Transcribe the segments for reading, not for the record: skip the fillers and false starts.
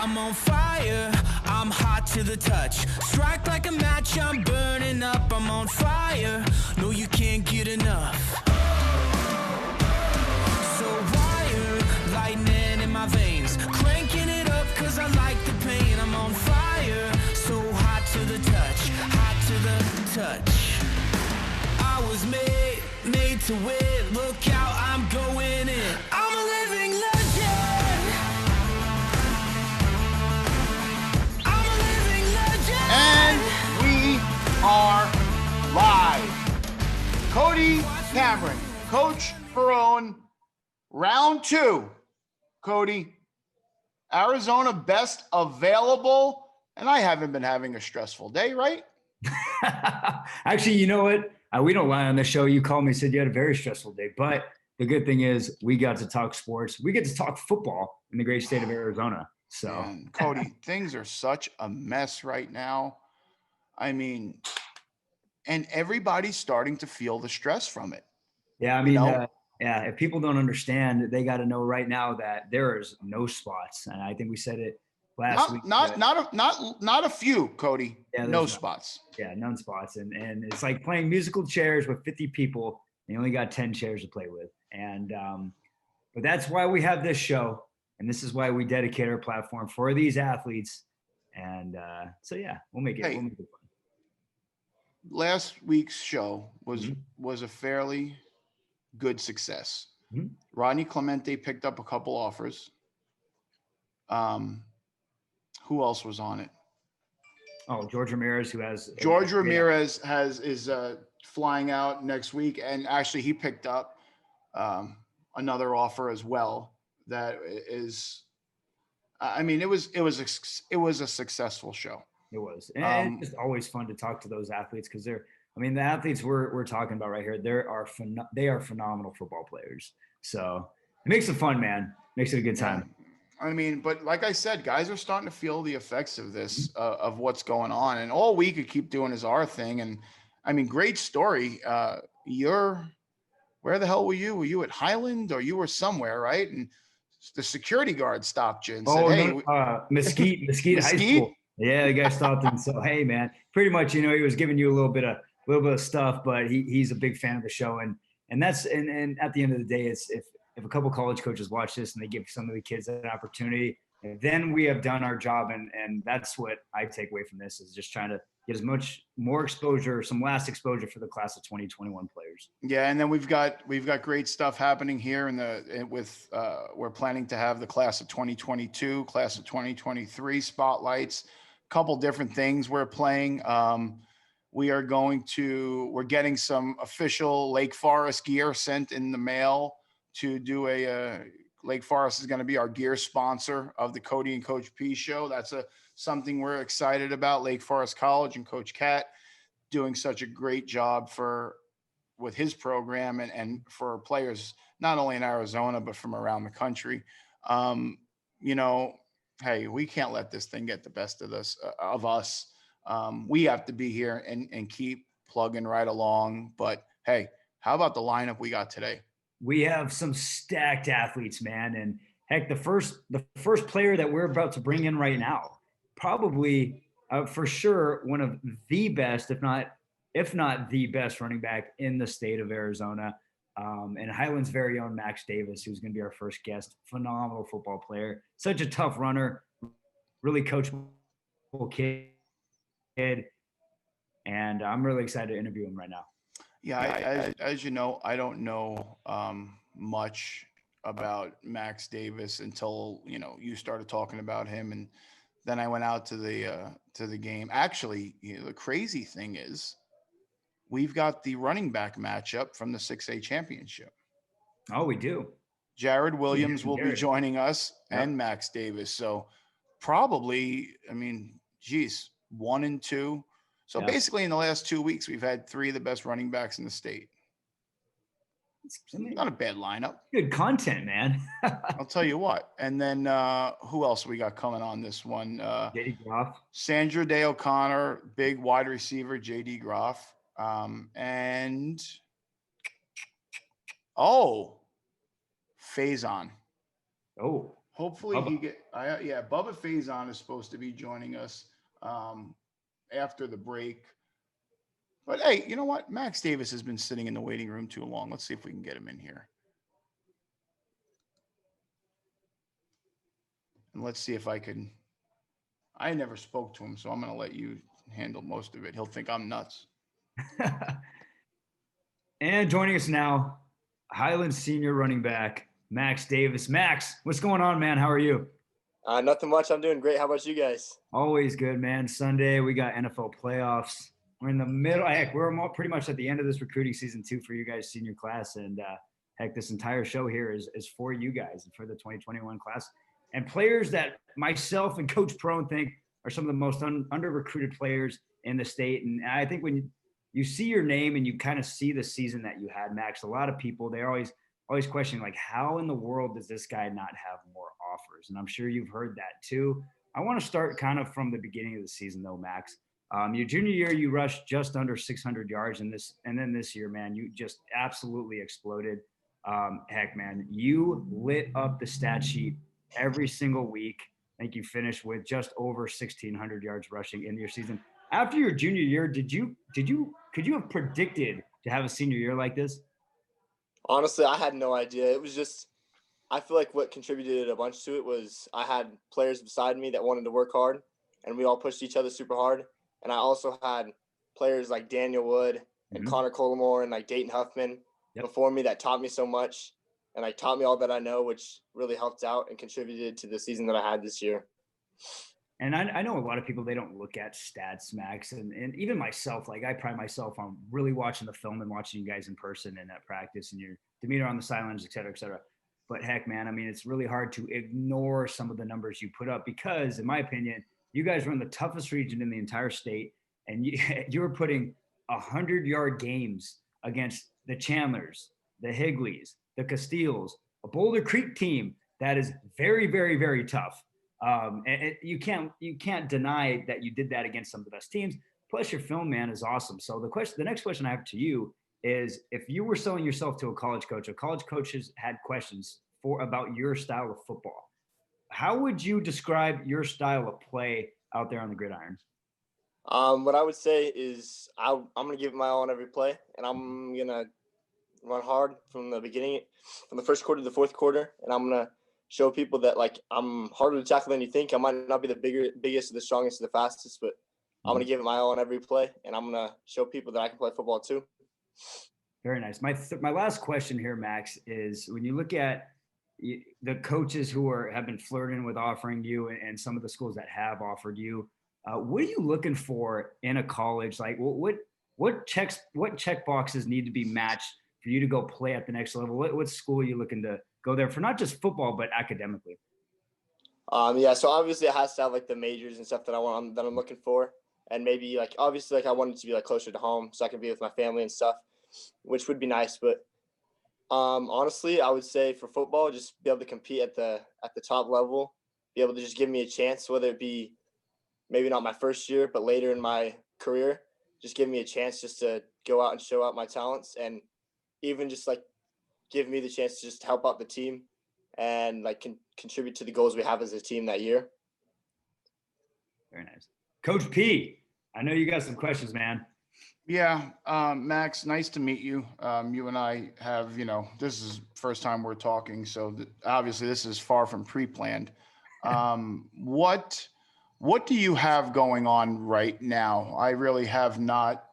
I'm on fire, I'm hot to the touch. Strike like a match, I'm burning up. I'm on fire, no you can't get enough. So wired, lightning in my veins. Cranking it up cause I like the pain. I'm on fire, so hot to the touch. Hot to the touch. I was made to win. Look out, I'm going in. I'm a living legend. And we are live. Cody Cameron, Coach Perone, round 2. Cody, Arizona best available, and I haven't been having a stressful day, right? Actually, you know what? We don't lie on the show. You called me and said you had a very stressful day, but the good thing is we got to talk sports. We get to talk football in the great state of Arizona. So, man, Cody, things are such a mess right now. I mean, and everybody's starting to feel the stress from it. Yeah, I mean, yeah, if people don't understand, they got to know right now that there is no spots. And I think we said it last week. Not a few, Cody. Yeah, no spots. Yeah, none spots. And it's like playing musical chairs with 50 people. And you only got 10 chairs to play with. And but that's why we have this show. And this is why we dedicate our platform for these athletes. And so, yeah, we'll make it fun. Last week's show was a fairly good success. Mm-hmm. Rodney Clemente picked up a couple offers. Who else was on it? Oh, George Ramirez, who has is flying out next week, and actually he picked up another offer as well. That is, I mean, it was a successful show. It was, and it's just always fun to talk to those athletes because the athletes we're talking about right here, they are phenomenal football players. So it makes it fun, man. Makes it a good time. I mean, but like I said, guys are starting to feel the effects of this, of what's going on, and all we could keep doing is our thing. And I mean, great story. Where the hell were you? Were you at Highland or you were somewhere, right? And the security guard stopped you and said, "Hey, Mesquite High School." Yeah, the guy stopped and said, "Hey, man," pretty much, he was giving you a little bit of stuff, but he's a big fan of the show, and that's and at the end of the day, it's if a couple college coaches watch this and they give some of the kids an opportunity, then we have done our job, and that's what I take away from this is just trying to get as much more exposure, some last exposure for the class of 2021 players. Yeah, and then we've got great stuff happening here we're planning to have the class of 2022, class of 2023 spotlights. Couple different things we're playing. We're getting some official Lake Forest gear sent in the mail to do Lake Forest is going to be our gear sponsor of the Cody and Coach P show. That's something we're excited about. Lake Forest College and Coach Cat doing such a great job with his program and for players, not only in Arizona, but from around the country. Hey, we can't let this thing get the best of us. We have to be here and keep plugging right along. But hey, how about the lineup we got today? We have some stacked athletes, man. And heck, the first player that we're about to bring in right now, probably for sure one of the best, if not the best running back in the state of Arizona. And Highland's very own Max Davis, who's going to be our first guest. Phenomenal football player, such a tough runner, really coachable kid. And I'm really excited to interview him right now. Yeah, as you know, I don't know much about Max Davis until you started talking about him, and then I went out to the game. Actually, the crazy thing is, we've got the running back matchup from the 6A championship. Oh, we do. Jared Williams will be joining us, and Max Davis. So probably, 1 and 2. So basically in the last 2 weeks, we've had 3 of the best running backs in the state. It's not a bad lineup. Good content, man. I'll tell you what. And then who else we got coming on this one? J.D. Groff. Sandra Day O'Connor, big wide receiver, J.D. Groff. And Faison. Oh, Hopefully Bubba Faison is supposed to be joining us after the break. But hey, you know what? Max Davis has been sitting in the waiting room too long. Let's see if we can get him in here. And let's see if I can. I never spoke to him, so I'm going to let you handle most of it. He'll think I'm nuts. And joining us now, Highland senior running back, Max Davis. Max, what's going on, man? How are you? Nothing much. I'm doing great. How about you guys? Always good, man. Sunday, we got NFL playoffs. We're in the middle. Heck, we're pretty much at the end of this recruiting season too for you guys, senior class. And heck, this entire show here is for you guys and for the 2021 class. And players that myself and Coach Prone think are some of the most under-recruited players in the state. And I think when you see your name and you kind of see the season that you had, Max, a lot of people, they're always questioning, like, how in the world does this guy not have more offers? And I'm sure you've heard that too. I want to start kind of from the beginning of the season, though, Max. Your junior year, you rushed just under 600 yards, and then this year, man, you just absolutely exploded. Heck, man, you lit up the stat sheet every single week. I think you finished with just over 1,600 yards rushing in your season. After your junior year, could you have predicted to have a senior year like this? Honestly, I had no idea. It was just, I feel like what contributed a bunch to it was I had players beside me that wanted to work hard, and we all pushed each other super hard. And I also had players like Daniel Wood and Connor Collimore and like Dayton Huffman before me that taught me so much and like taught me all that I know, which really helped out and contributed to the season that I had this year. And I know a lot of people, they don't look at stats, Max, and even myself, like I pride myself on really watching the film and watching you guys in person and at practice and your demeanor on the sidelines, et cetera, et cetera. But heck, man, I mean, it's really hard to ignore some of the numbers you put up because, in my opinion, you guys run the toughest region in the entire state, and you were putting 100-yard games against the Chandlers, the Higleys, the Castilles, a Boulder Creek team that is very, very, very tough. And you can't deny that you did that against some of the best teams. Plus, your film, man, is awesome. So the next question I have to you is, if you were selling yourself to a college coach has had questions about your style of football, how would you describe your style of play out there on the gridiron? What I would say is I'm going to give it my all on every play, and I'm going to run hard from the beginning, from the first quarter to the fourth quarter, and I'm going to show people that, like, I'm harder to tackle than you think. I might not be the biggest or the strongest or the fastest, but I'm going to give it my all on every play, and I'm going to show people that I can play football too. Very nice. My last question here, Max, is when you look at the coaches who have been flirting with offering you and some of the schools that have offered you, what are you looking for in a college? Like what check boxes need to be matched for you to go play at the next level? What school are you looking to go there for, not just football, but academically? So obviously it has to have like the majors and stuff that I'm looking for. And maybe like, obviously, like I want it to be like closer to home so I can be with my family and stuff, which would be nice. But honestly, I would say for football, just be able to compete at the top level, be able to just give me a chance, whether it be maybe not my first year, but later in my career, just give me a chance just to go out and show out my talents, and even just like give me the chance to just help out the team and like contribute to the goals we have as a team that year. Very nice. Coach P, I know you got some questions, man. Yeah, Max, nice to meet you. You and I have, this is first time we're talking, so obviously this is far from pre-planned. What do you have going on right now? I really have not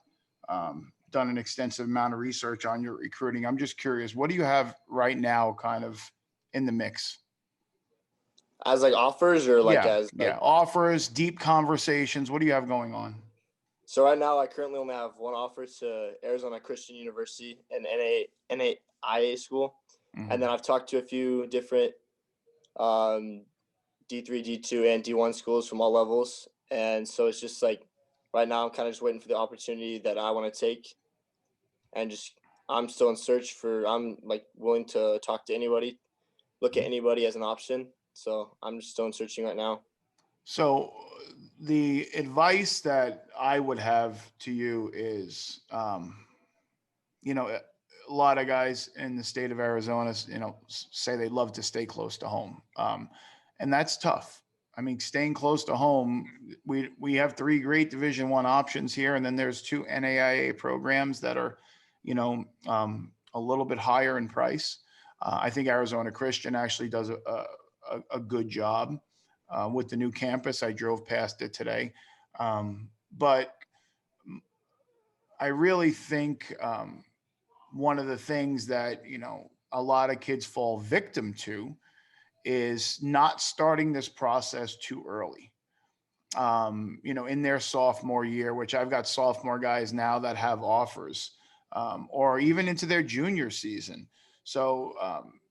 done an extensive amount of research on your recruiting. I'm just curious, what do you have right now kind of in the mix? As like offers or like offers, deep conversations. What do you have going on? So right now I currently only have one offer to Arizona Christian University, an NAIA school. Mm-hmm. And then I've talked to a few different D3, D2, and D1 schools from all levels. And so it's just like right now I'm kind of just waiting for the opportunity that I want to take. And I'm still in search I'm like willing to talk to anybody, look at anybody as an option. So I'm just still in searching right now. So the advice that I would have to you is, a lot of guys in the state of Arizona, say they love to stay close to home. and that's tough. I mean, staying close to home, we have 3 great Division I options here, and then there's 2 NAIA programs that are, a little bit higher in price. I think Arizona Christian actually does a good job with the new campus. I drove past it today, but I really think one of the things that a lot of kids fall victim to is not starting this process too early. In their sophomore year, which I've got sophomore guys now that have offers, or even into their junior season. So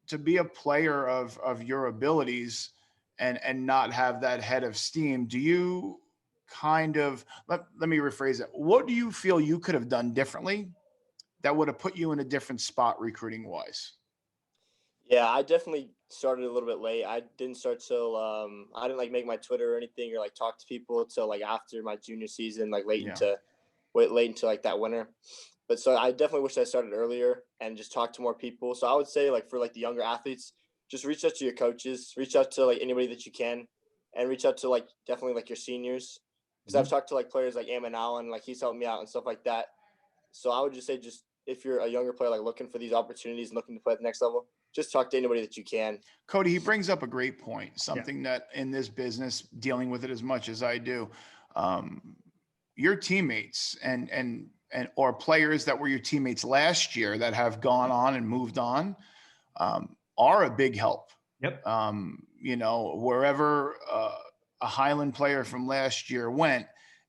to be a player of your abilities and not have that head of steam, do you kind of let me rephrase it? What do you feel you could have done differently that would have put you in a different spot recruiting wise? Yeah, I definitely started a little bit late. I didn't start till I didn't like make my Twitter or anything or like talk to people till like after my junior season, like late into like that winter. But so I definitely wish I started earlier and just talked to more people. So I would say like for like the younger athletes, just reach out to your coaches, reach out to like anybody that you can, and reach out to like definitely like your seniors. Because I've talked to like players like Ammon Allen, like he's helped me out and stuff like that. So I would just say just if you're a younger player like looking for these opportunities and looking to play at the next level, just talk to anybody that you can. Cody, he brings up a great point, something that in this business, dealing with it as much as I do, your teammates and or players that were your teammates last year that have gone on and moved on are a big help. Yep. Wherever a Highland player from last year went,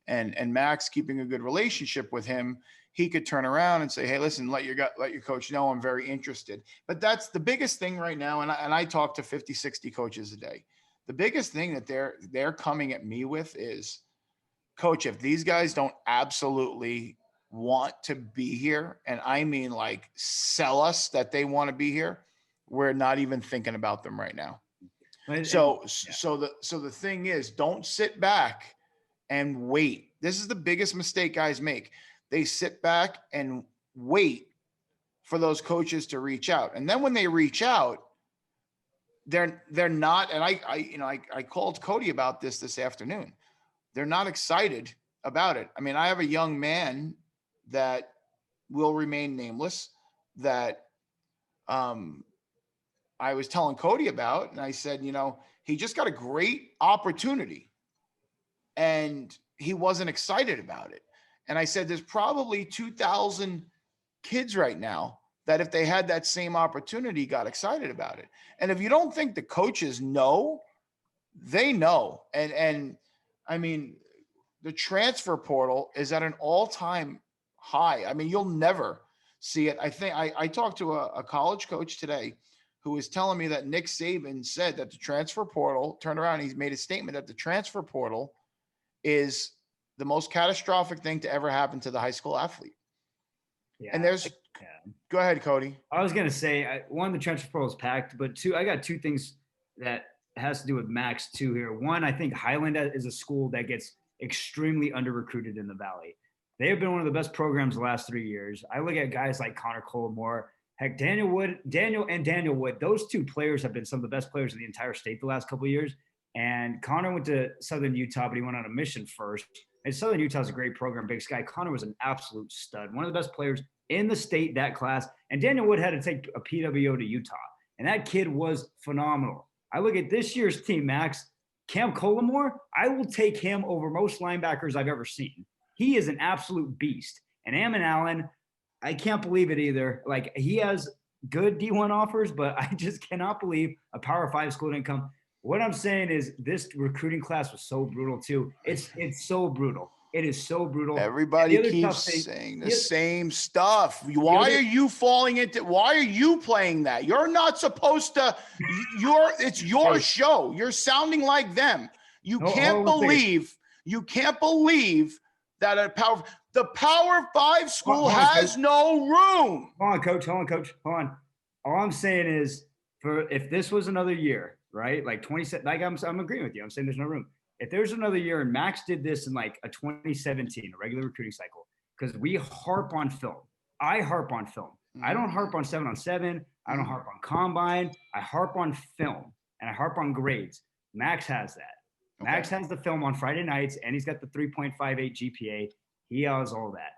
and Max keeping a good relationship with him, he could turn around and say, hey, listen, let your coach know I'm very interested. But that's the biggest thing right now. And I talk to 50, 60 coaches a day. The biggest thing that they're coming at me with is, coach, if these guys don't absolutely want to be here, and I mean like sell us that they want to be here, we're not even thinking about them right now. So the thing is, don't sit back and wait. This is the biggest mistake guys make. They sit back and wait for those coaches to reach out. And then when they reach out, they're not, and I called Cody about this afternoon. They're not excited about it. I mean, I have a young man that will remain nameless that I was telling Cody about, and I said, he just got a great opportunity and he wasn't excited about it. And I said, there's probably 2,000 kids right now that if they had that same opportunity, got excited about it. And if you don't think the coaches know, they know. And I mean, the transfer portal is at an all-time high. I mean, you'll never see it. I think I talked to a college coach today who was telling me that Nick Saban said that the transfer portal turned around. He's made a statement that the transfer portal is the most catastrophic thing to ever happen to the high school athlete. Yeah. And go ahead, Cody. I was going to say, one, the transfer portal is packed, but two, I got two things that has to do with Max too here. One, I think Highland is a school that gets extremely under-recruited in the Valley. They have been one of the best programs the last 3 years. I look at guys like Connor Collimore, heck, Daniel Wood, those two players have been some of the best players in the entire state the last couple of years. And Connor went to Southern Utah, but he went on a mission first. And Southern Utah is a great program, Big Sky. Connor was an absolute stud, one of the best players in the state, that class. And Daniel Wood had to take a PWO to Utah. And that kid was phenomenal. I look at this year's team, Max. Cam Collimore, I will take him over most linebackers I've ever seen. He is an absolute beast. And Ammon Allen, I can't believe it either. Like, he has good D1 offers, but I just cannot believe a Power 5 school didn't come. What I'm saying is this recruiting class was so brutal too. It's so brutal. It is so brutal. Everybody keeps saying the same stuff. Why are you falling into? Why are you playing that? You're not supposed to. It's your show. You're sounding like them. You can't believe that the Power 5 school has no room. Hold on, coach. Hold on. All I'm saying is, if this was another year, right? Like 27, like I'm agreeing with you. I'm saying there's no room. If there's another year and Max did this in like a 2017, a regular recruiting cycle, because we harp on film. I harp on film. I don't harp on 7-on-7. I don't harp on combine. I harp on film and I harp on grades. Max has that. Okay. Max has the film on Friday nights, and he's got the 3.58 GPA. He has all that.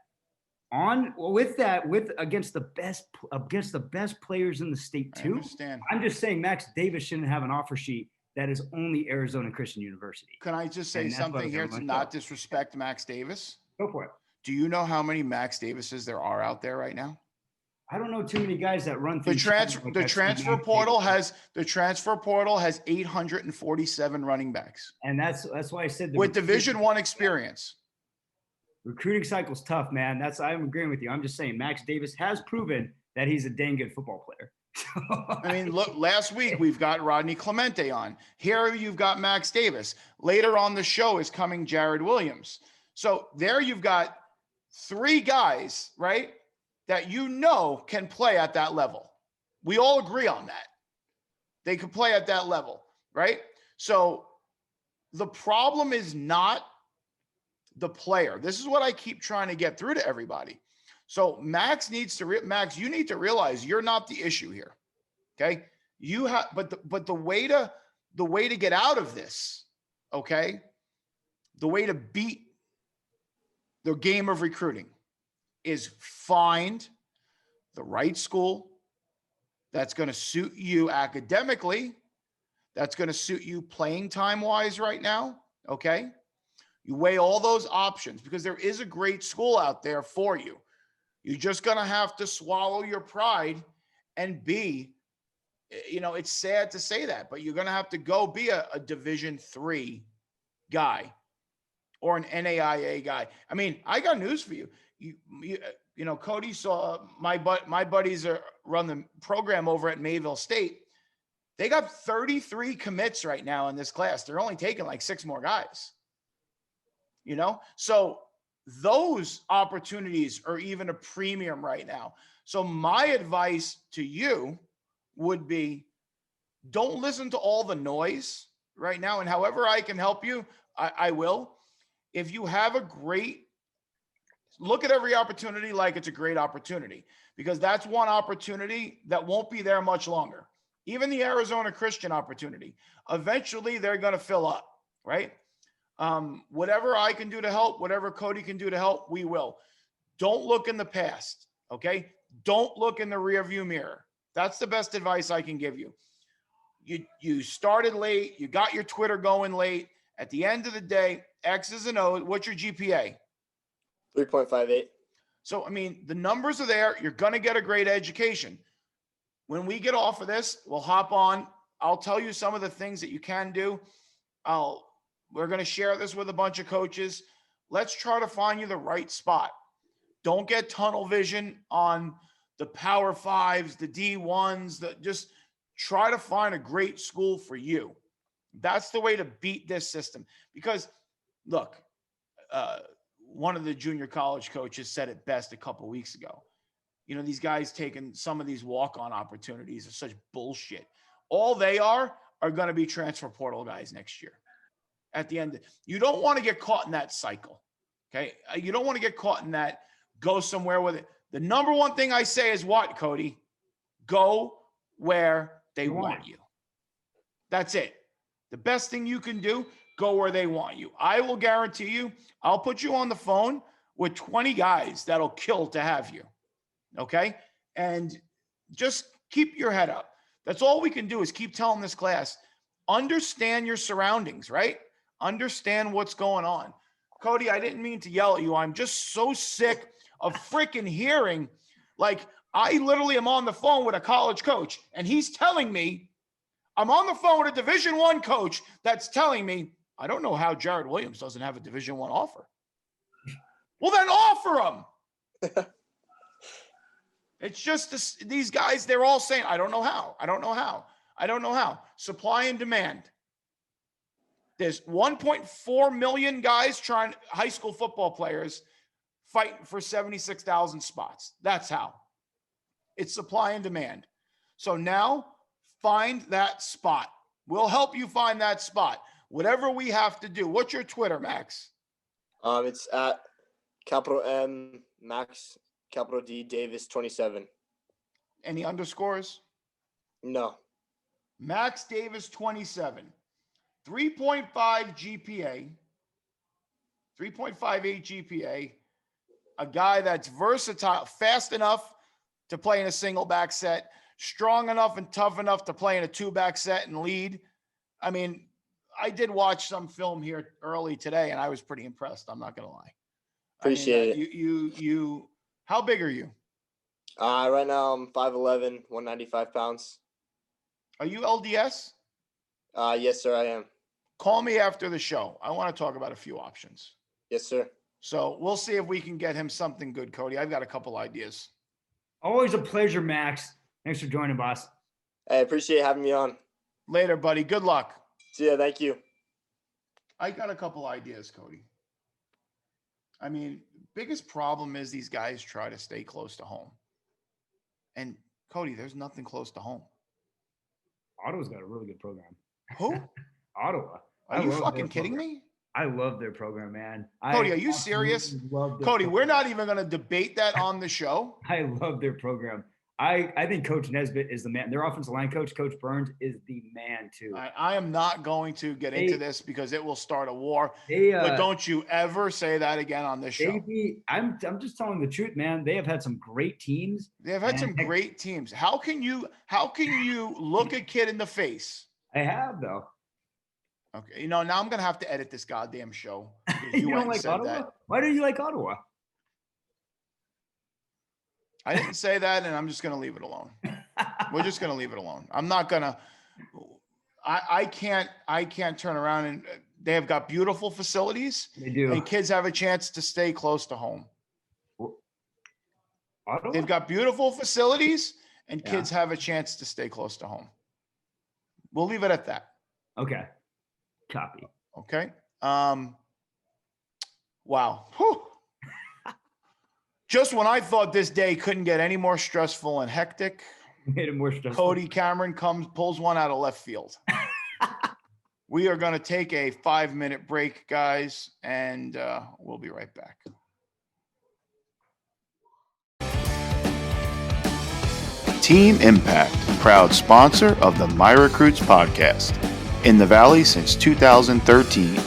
Against the best players in the state I too. understand. I'm just saying Max Davis shouldn't have an offer sheet that is only Arizona Christian University. Can I just say And that's what something here I'm to gonna not show. disrespect Max Davis? Go for it. Do you know how many Max Davises there are out there right now? I don't know too many guys that run The through. transfer portal has 847 running backs and that's why I said with Division I experience. Recruiting cycle's tough, man. I'm agreeing with you. I'm just saying Max Davis has proven that he's a dang good football player. I mean, look, last week we've got Rodney Clemente on. Here you've got Max Davis. Later on the show is coming Jared Williams. So there you've got 3 guys, right, that can play at that level. We all agree on that. They can play at that level, right? So the problem is not the player. This is what I keep trying to get through to everybody. So Max you need to realize you're not the issue here. Okay. But the way to get out of this, okay, the way to beat the game of recruiting is find the right school that's going to suit you academically, that's going to suit you playing time wise right now. Okay. You weigh all those options because there is a great school out there for you. You're just going to have to swallow your pride and it's sad to say that, but you're going to have to go be a Division III guy or an NAIA guy. I mean, I got news for you. Cody saw my buddies run the program over at Mayville State. They got 33 commits right now in this class. They're only taking like 6 more guys. So those opportunities are even a premium right now. So my advice to you would be, don't listen to all the noise right now. And however I can help you, I will. If you have look at every opportunity like it's a great opportunity, because that's one opportunity that won't be there much longer. Even the Arizona Christian opportunity, eventually they're going to fill up, right? Whatever I can do to help, whatever Cody can do to help, we will. Don't look in the past, okay? Don't look in the rearview mirror. That's the best advice I can give you. You started late. You got your Twitter going late. At the end of the day, X's and O's. What's your GPA? 3.58. So, I mean, the numbers are there. You're going to get a great education. When we get off of this, we'll hop on. I'll tell you some of the things that you can do. We're going to share this with a bunch of coaches. Let's try to find you the right spot. Don't get tunnel vision on the Power Fives, the D1s, just try to find a great school for you. That's the way to beat this system. Because, look, one of the junior college coaches said it best a couple of weeks ago. These guys taking some of these walk-on opportunities are such bullshit. All they are going to be transfer portal guys next year. At the end, you don't want to get caught in that cycle. Okay. You don't want to get caught in that, go somewhere with it. The number one thing I say is what, Cody? Go where they want you. That's it. The best thing you can do, go where they want you. I will guarantee you, I'll put you on the phone with 20 guys that'll kill to have you. Okay. And just keep your head up. That's all we can do is keep telling this class, understand your surroundings, right? Understand what's going on. Cody, I didn't mean to yell at you. I'm just so sick of freaking hearing, like, I literally am on the phone with a college coach and he's telling me, I'm on the phone with a Division I coach that's telling me, I don't know how Jared Williams doesn't have a Division I offer. Well, then offer him. It's just these guys, they're all saying, I don't know how. I don't know how. I don't know how. Supply and demand. There's 1.4 million guys high school football players fighting for 76,000 spots. That's how. It's supply and demand. So now find that spot. We'll help you find that spot. Whatever we have to do. What's your Twitter, Max? It's at capital M Max capital D Davis 27. Any underscores? No. Max Davis 27. 3.5 GPA, 3.58 GPA, a guy that's versatile, fast enough to play in a single back set, strong enough and tough enough to play in a 2-back set and lead. I mean, I did watch some film here early today, and I was pretty impressed. I'm not going to lie. Appreciate it. You, how big are you? Right now I'm 5'11", 195 pounds. Are you LDS? Yes, sir, I am. Call me after the show. I want to talk about a few options. Yes, sir. So we'll see if we can get him something good, Cody. I've got a couple ideas. Always a pleasure, Max. Thanks for joining, boss. Hey, appreciate having me on. Later, buddy. Good luck. See ya. Thank you. I got a couple ideas, Cody. I mean, biggest problem is these guys try to stay close to home. And Cody, there's nothing close to home. Ottawa's got a really good program. Who? Ottawa. Are you fucking kidding me? I love their program, man. Cody, are you serious? Cody, we're not even going to debate that on the show. I love their program. I think Coach Nesbitt is the man. Their offensive line coach, Coach Burns, is the man too. I am not going to get into this because it will start a war. They, but don't you ever say that again on this show. I'm just telling the truth, man. They have had some great teams. They have had some great teams. How can you look a kid in the face? I have though. Okay, now I'm gonna have to edit this goddamn show. You don't like Ottawa? That. Why do you like Ottawa? I didn't say that, and I'm just gonna leave it alone. We're just gonna leave it alone. I'm not gonna. I can't turn around and they have got beautiful facilities. They do, and kids have a chance to stay close to home. Ottawa? They've got beautiful facilities, and kids have a chance to stay close to home. We'll leave it at that. Okay. Copy. Okay. Wow. Whew. Just when I thought this day couldn't get any more stressful and hectic, made it more stressful. Cody Cameron pulls one out of left field. We are going to take a 5-minute break, guys, and we'll be right back. Team Impact, proud sponsor of the My Recruits podcast. In the Valley since 2013,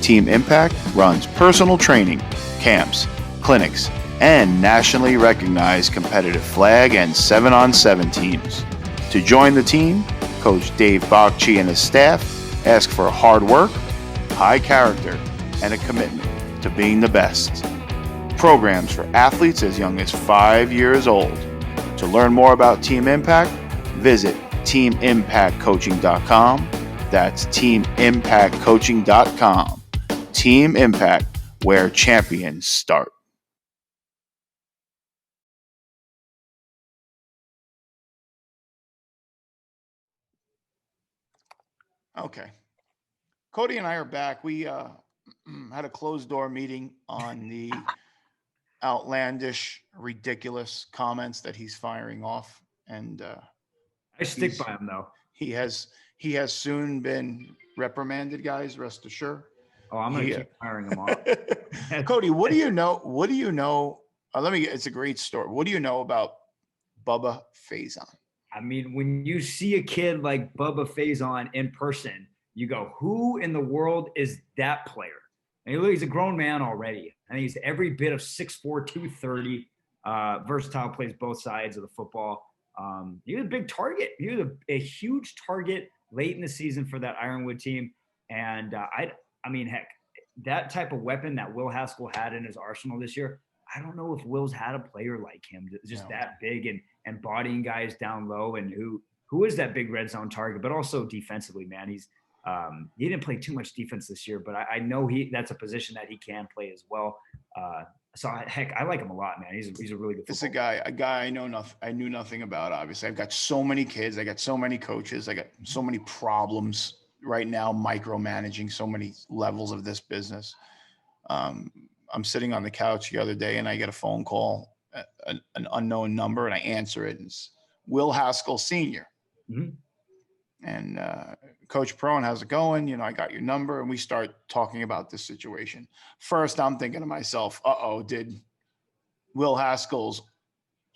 Team Impact runs personal training, camps, clinics, and nationally recognized competitive flag and 7-on-7 teams. To join the team, Coach Dave Bocci and his staff ask for hard work, high character, and a commitment to being the best. Programs for athletes as young as 5 years old. To learn more about Team Impact, visit teamimpactcoaching.com. That's teamimpactcoaching.com. Team Impact, where champions start. Okay. Cody and I are back. We had a closed door meeting on the outlandish, ridiculous comments that he's firing off. And I stick by him though. He has soon been reprimanded, guys, rest assured. Oh, I'm going to keep firing him off. Cody, what do you know? It's a great story. What do you know about Bubba Faison? I mean, when you see a kid like Bubba Faison in person, you go, who in the world is that player? And he's a grown man already. I think he's every bit of 6'4", 230, versatile, plays both sides of the football. He was a big target. He was a huge target late in the season for that Ironwood team. And I mean, heck, that type of weapon that Will Haskell had in his arsenal this year, I don't know if Will's had a player like him, just that big and bodying guys down low, and who is that big red zone target, but also defensively, man. He didn't play too much defense this year, but I know that's a position that he can play as well. So heck, I like him a lot, man. He's a really good. This is a guy I knew nothing about. Obviously, I've got so many kids. I got so many coaches. I got so many problems right now, micromanaging so many levels of this business. I'm sitting on the couch the other day and I get a phone call, an unknown number, and I answer it. And it's Will Haskell Sr. Mm-hmm. And Coach Prone, how's it going? I got your number, and we start talking about this situation. First, I'm thinking to myself, did Will Haskell's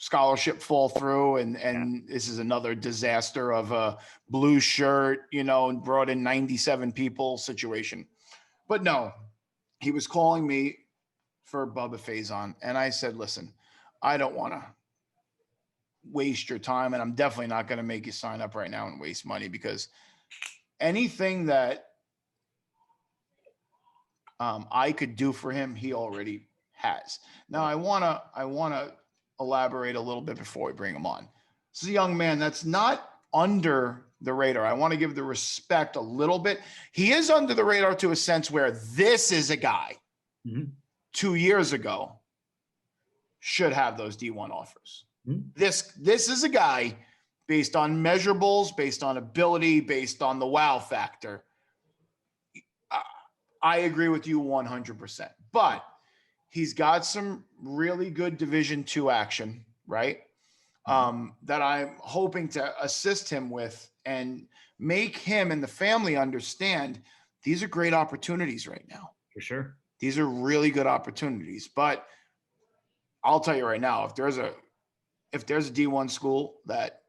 scholarship fall through, and this is another disaster of a blue shirt, and brought in 97 people situation. But no, he was calling me for Bubba Faison, and I said, listen, I don't want to waste your time, and I'm definitely not going to make you sign up right now and waste money, because anything that I could do for him, he already has. Now, I want to elaborate a little bit before we bring him on. This is a young man that's not under the radar. I want to give the respect a little bit. He is under the radar to a sense where this is a guy 2 years ago should have those D1 offers. This is a guy based on measurables, based on ability, based on the wow factor. I agree with you 100%, but he's got some really good Division II action, right? That I'm hoping to assist him with and make him and the family understand these are great opportunities right now. For sure. These are really good opportunities, but I'll tell you right now, if there's a D1 school that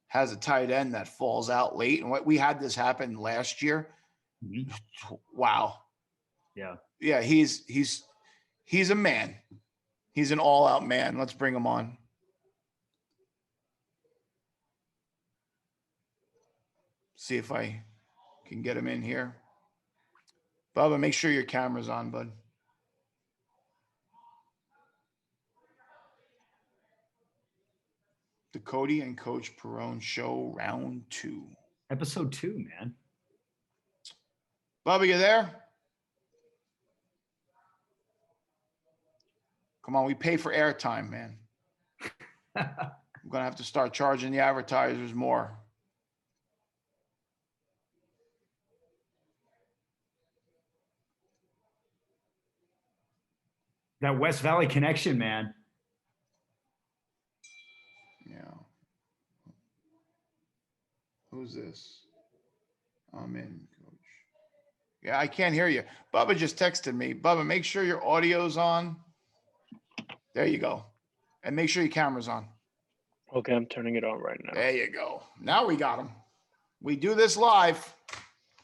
has a tight end that falls out late, and what we had this happen last year, wow. Yeah, he's a man. He's an all-out man. Let's bring him on. See if I can get him in here. Bubba, make sure your camera's on, bud. The Cody and Coach Perone Show, round 2. Episode 2, man. Bubba, you there? Come on, we pay for airtime, man. I'm going to have to start charging the advertisers more. That West Valley connection, man. Yeah. Who's this? I'm in, Coach. Yeah, I can't hear you. Bubba just texted me. Bubba, make sure your audio's on. There you go. And make sure your camera's on. Okay, I'm turning it on right now. There you go. Now we got him. We do this live.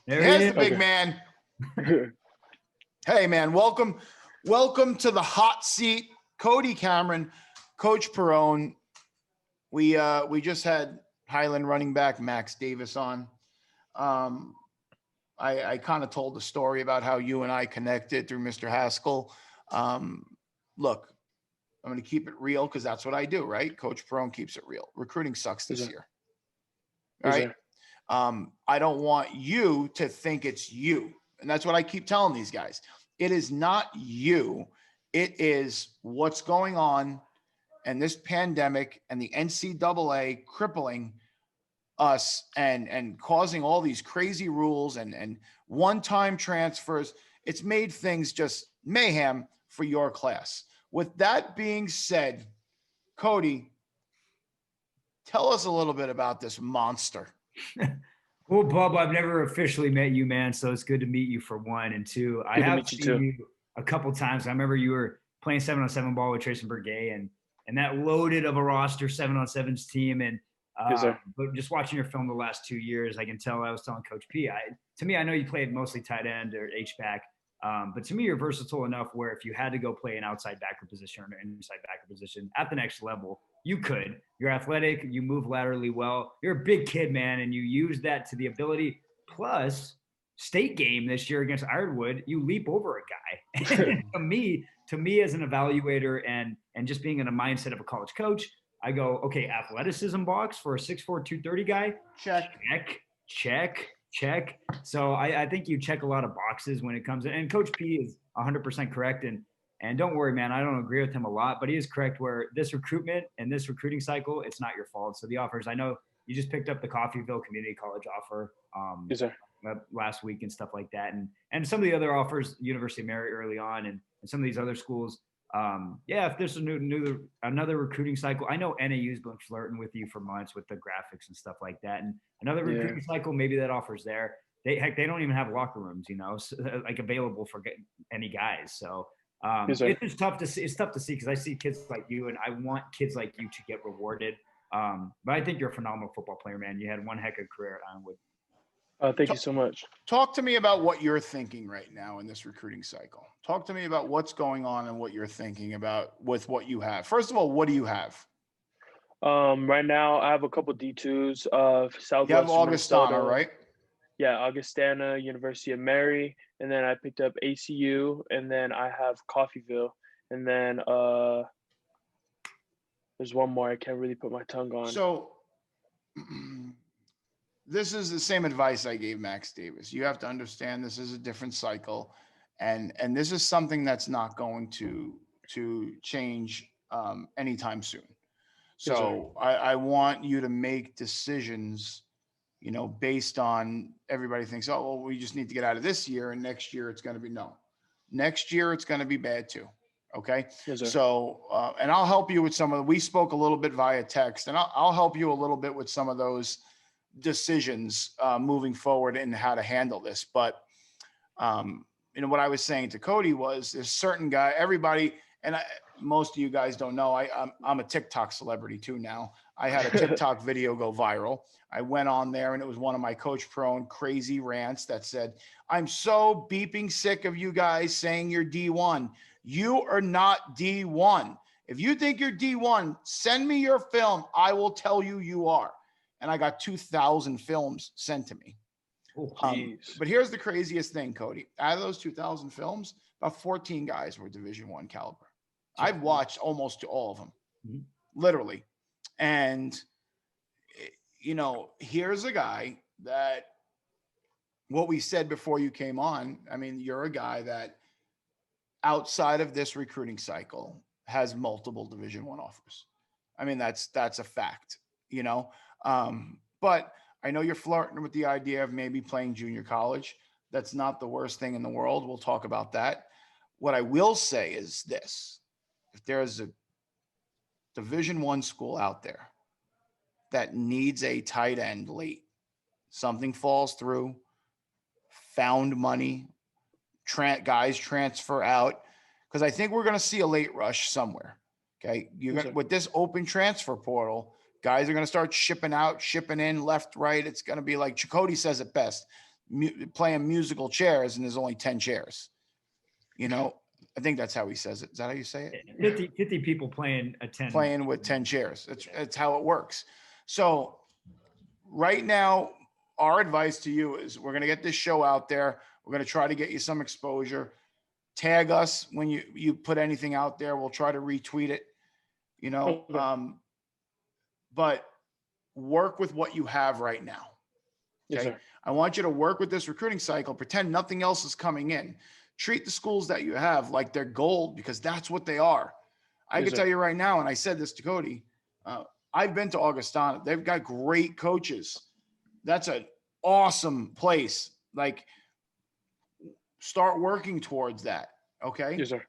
There's the big man. Hey, man, welcome to the hot seat. Cody Cameron, Coach Perone. We just had Highland running back Max Davis on. I kind of told the story about how you and I connected through Mr. Haskell. Look, I'm going to keep it real because that's what I do, right? Coach Perone keeps it real. Recruiting sucks this year. All right. I don't want you to think it's you. And that's what I keep telling these guys. It is not you. It is what's going on and this pandemic and the NCAA crippling us and causing all these crazy rules and one-time transfers. It's made things just mayhem for your class. With that being said, Cody, tell us a little bit about this monster. Well, Bob, I've never officially met you, man. So it's good to meet you for one. And two, I have seen you a couple times. I remember you were playing 7-on-7 ball with Tracy Bergay and that loaded of a roster 7-on-7's team. And but just watching your film the last 2 years, I can tell. I was telling Coach P. To me, I know you played mostly tight end or H-back. But to me, you're versatile enough where if you had to go play an outside backer position or an inside backer position at the next level, you could. You're athletic. You move laterally well. You're a big kid, man, and you use that to the ability. Plus, state game this year against Ironwood, you leap over a guy. to me, as an evaluator and just being in a mindset of a college coach, I go, okay, athleticism box for a 6'4", 230 guy. Check. So I think you check a lot of boxes when it comes in. And Coach P is 100% correct. And don't worry, man, I don't agree with him a lot, but he is correct where this recruitment and this recruiting cycle, it's not your fault. So the offers, I know you just picked up the Coffeyville Community College offer last week and stuff like that. And some of the other offers, University of Mary early on and some of these other schools, if there's another recruiting cycle, I know NAU's been flirting with you for months with the graphics and stuff like that. And another recruiting cycle, maybe that offers there. They don't even have locker rooms, like available for any guys. So Yes, sir. It's just tough to see. It's tough to see because I see kids like you, and I want kids like you to get rewarded. But I think you're a phenomenal football player, man. You had one heck of a career at Ironwood. Thank you so much. Talk to me about what you're thinking right now in this recruiting cycle. Talk to me about what's going on and what you're thinking about with what you have. First of all, what do you have? Right now I have a couple D2s of You have Southwestern Augustana, Minnesota. right? Yeah, Augustana, University of Mary, and then I picked up ACU, and then I have Coffeyville, and then there's one more I can't really put my tongue on. So this is the same advice I gave Max Davis. You have to understand this is a different cycle, and this is something that's not going to change anytime soon. So I want you to make decisions, you know, based on everybody thinks, oh, well, we just need to get out of this year, and next year it's going to be no. Next year it's going to be bad too. Okay. Yes, sir. So, and I'll help you with some of we spoke a little bit via text, and I'll help you a little bit with some of those decisions moving forward and how to handle this. But, you know, what I was saying to Cody was there's certain guy, everybody, and most of you guys don't know, I'm a TikTok celebrity too now. I had a TikTok video go viral. I went on there and it was one of my Coach Prone crazy rants that said, I'm so beeping sick of you guys saying you're D1. You are not D1. If you think you're D1, send me your film. I will tell you you are. And I got 2,000 films sent to me. But here's the craziest thing, Cody. Out of those 2,000 films, about 14 guys were Division I caliber. I've watched almost all of them, literally. And, you know, here's a guy that what we said before you came on, I mean, you're a guy that outside of this recruiting cycle has multiple Division I offers. I mean, that's a fact, you know. But I know you're flirting with the idea of maybe playing junior college. That's not the worst thing in the world. We'll talk about that. What I will say is this. If there's a Division I school out there that needs a tight end late, something falls through, found money, guys transfer out, because I think we're going to see a late rush somewhere. Okay. With this open transfer portal, guys are going to start shipping out, shipping in left, right. It's going to be like Chakotay says it best, playing musical chairs, and there's only 10 chairs. You know, I think that's how he says it. Is that how you say it? 50 people playing a 10. Playing with 10 chairs. That's how it works. So right now, our advice to you is we're going to get this show out there. We're going to try to get you some exposure. Tag us when you put anything out there. We'll try to retweet it, you know. But work with what you have right now. Okay. Yes, sir. I want you to work with this recruiting cycle. Pretend nothing else is coming in. Treat the schools that you have like they're gold, because that's what they are. I can tell you right now, and I said this to Cody, I've been to Augustana. They've got great coaches. That's an awesome place. Like, start working towards that. Okay. Yes, sir.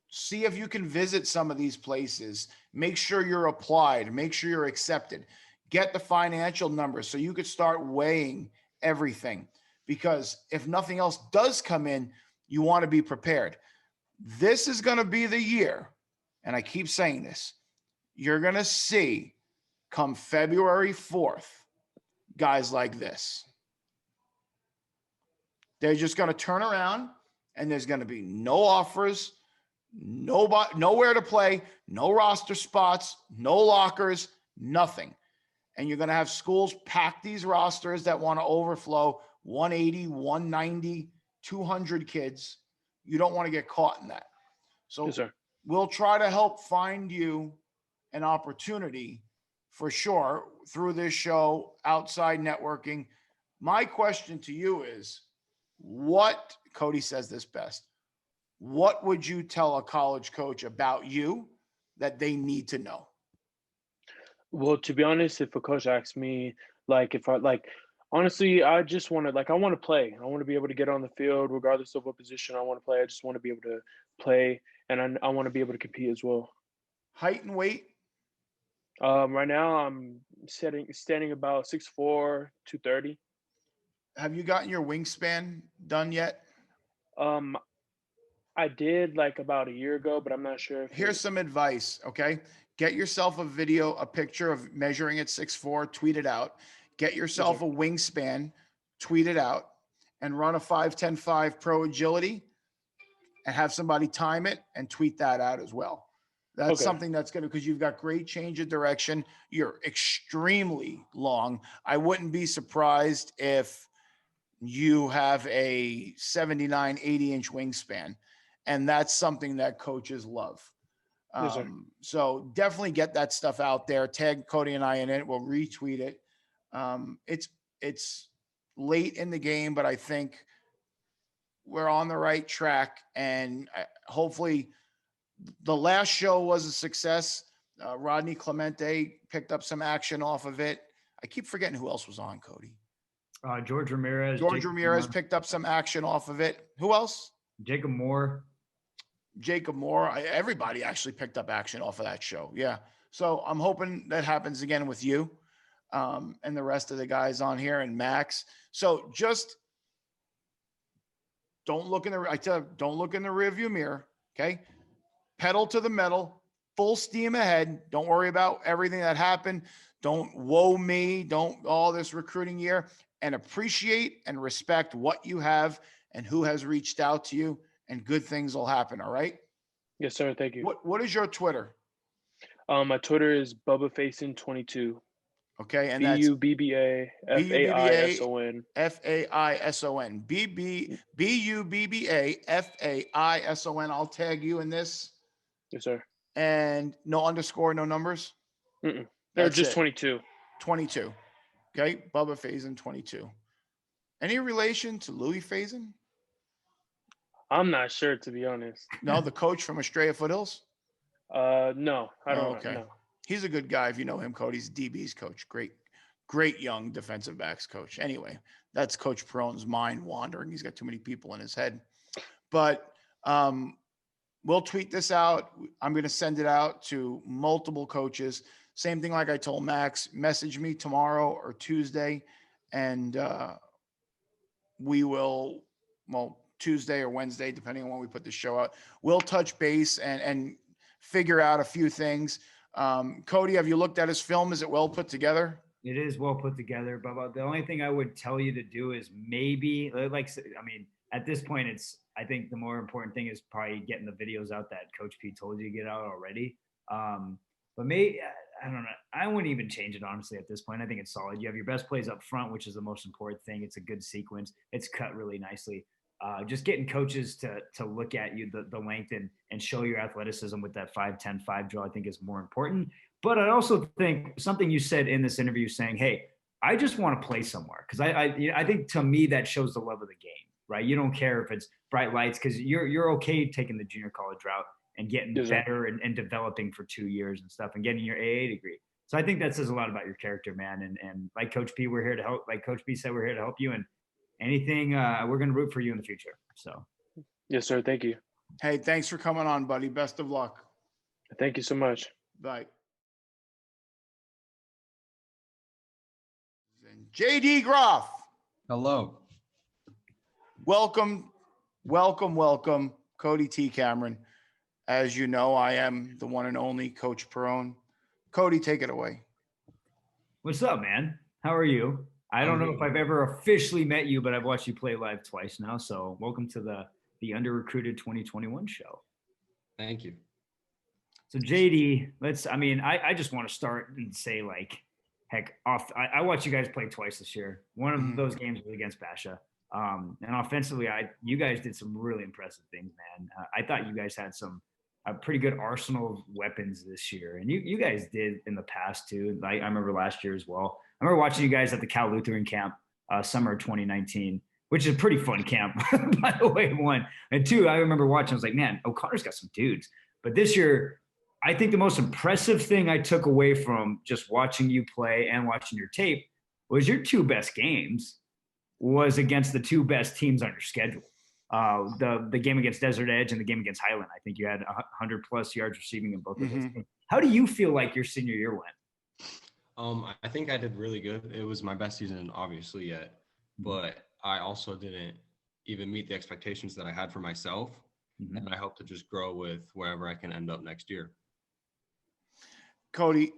See if you can visit some of these places. Make sure you're applied. Make sure you're accepted. Get the financial numbers so you could start weighing everything. Because if nothing else does come in, you want to be prepared. This is going to be the year, and I keep saying this, you're going to see come February 4th, guys like this. They're just going to turn around, and there's going to be no offers, nowhere to play, no roster spots, no lockers, nothing. And you're going to have schools pack these rosters that want to overflow 180, 190, 200 kids. You don't want to get caught in that. So yes, sir. We'll try to help find you an opportunity for sure through this show, outside networking. My question to you is, what, Cody says this best, what would you tell a college coach about you that they need to know? Well, to be honest, if a coach asks me, honestly, I just want to, I want to play. I want to be able to get on the field regardless of what position I want to play. I just want to be able to play, and I want to be able to compete as well. Height and weight? Right now, I'm standing about 6'4", 230. Have you gotten your wingspan done yet? I I did like about a year ago, but I'm not sure if Here's some advice, okay? Get yourself a picture of measuring at 6'4", tweet it out. Get Yes, yourself sir. a wingspan, tweet it out, and run a 5'10" pro agility and have somebody time it and tweet that out as well. That's Okay. something that's going to, because you've got great change of direction. You're extremely long. I wouldn't be surprised if you have a 79, 80-inch wingspan. And that's something that coaches love. Yes, sir. So definitely get that stuff out there. Tag Cody and I in it. We'll retweet it. It's late in the game, but I think we're on the right track. And hopefully the last show was a success. Rodney Clemente picked up some action off of it. I keep forgetting who else was on, Cody. George Ramirez. George Jacob Ramirez Moore. picked up some action off of it. Who else? Jacob Moore. Jacob Moore. Everybody actually picked up action off of that show. Yeah. So I'm hoping that happens again with you and the rest of the guys on here and Max. So just don't look in the rearview mirror. Okay. Pedal to the metal, full steam ahead. Don't worry about everything that happened. Don't woe me. Don't all this recruiting year, and appreciate and respect what you have and who has reached out to you, and good things will happen. All right. Yes, sir. Thank you. What is your Twitter? My Twitter is BubbaFaison22. Okay. And that's BUBBAFAISON. FAISON. BUBBAFAISON. I'll tag you in this. Yes, sir. And no underscore, no numbers. They're That's just it. 22. 22. Okay. Bubba Faison 22. Any relation to Louis Faison? I'm not sure, to be honest. No, the coach from Estrella Foothills? No, I don't okay. know. He's a good guy if you know him, Cody. He's DB's coach. Great young defensive backs coach. Anyway, that's Coach Perone's mind wandering. He's got too many people in his head. But we'll tweet this out. I'm going to send it out to multiple coaches. Same thing like I told Max, message me tomorrow or Tuesday, and we will, Tuesday or Wednesday, depending on when we put the show out, we'll touch base and figure out a few things. Cody, have you looked at his film? Is it well put together? It is well put together, but the only thing I would tell you to do is maybe at this point, I think the more important thing is probably getting the videos out that Coach P told you to get out already. But maybe, I don't know. I wouldn't even change it, honestly, at this point. I think it's solid. You have your best plays up front, which is the most important thing. It's a good sequence. It's cut really nicely. Just getting coaches to look at you, the length and show your athleticism with that 5-10-5 drill, I think is more important. But I also think something you said in this interview saying, hey, I just want to play somewhere. Because I think to me that shows the love of the game, right? You don't care if it's bright lights because you're okay taking the junior college route and getting better and developing for 2 years and stuff and getting your AA degree. So I think that says a lot about your character, man. And like Coach P, we're here to help. Like Coach P said, we're here to help you. And anything, we're going to root for you in the future. So. Yes, sir. Thank you. Hey, thanks for coming on, buddy. Best of luck. Thank you so much. Bye. JD Groff. Hello. Welcome, Cody T. Cameron. As you know, I am the one and only Coach Perone. Cody, take it away. What's up, man? How are you? I don't know if I've ever officially met you, but I've watched you play live twice now. So welcome to the Under-Recruited 2021 show. Thank you. So JD, I just want to start and say I watched you guys play twice this year. One of those games was against Basha. And offensively, you guys did some really impressive things, man. I thought you guys had a pretty good arsenal of weapons this year. And you guys did in the past too. I remember last year as well. I remember watching you guys at the Cal Lutheran camp, summer 2019, which is a pretty fun camp, by the way, one. And two, I remember watching, I was like, man, O'Connor's got some dudes. But this year, I think the most impressive thing I took away from just watching you play and watching your tape was your two best games was against the two best teams on your schedule. The game against Desert Edge and the game against Highland. I think you had 100+ yards receiving in both of those games. How do you feel like your senior year went? I think I did really good. It was my best season, obviously, yet, but I also didn't even meet the expectations that I had for myself. Mhm. and I hope to just grow with wherever I can end up next year. Cody,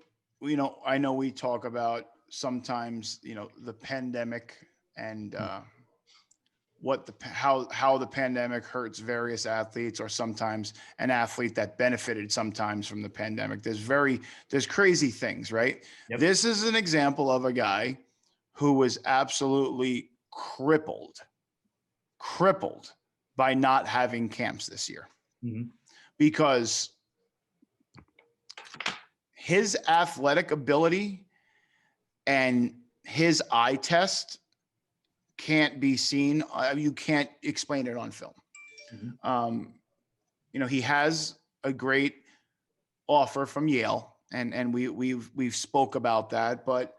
I know we talk about sometimes, the pandemic and how the pandemic hurts various athletes, or sometimes an athlete that benefited sometimes from the pandemic. There's crazy things, right? Yep. This is an example of a guy who was absolutely crippled by not having camps this year, Mhm. because his athletic ability and his eye test can't be seen. You can't explain it on film. Mhm. He has a great offer from Yale, and we've spoke about that, but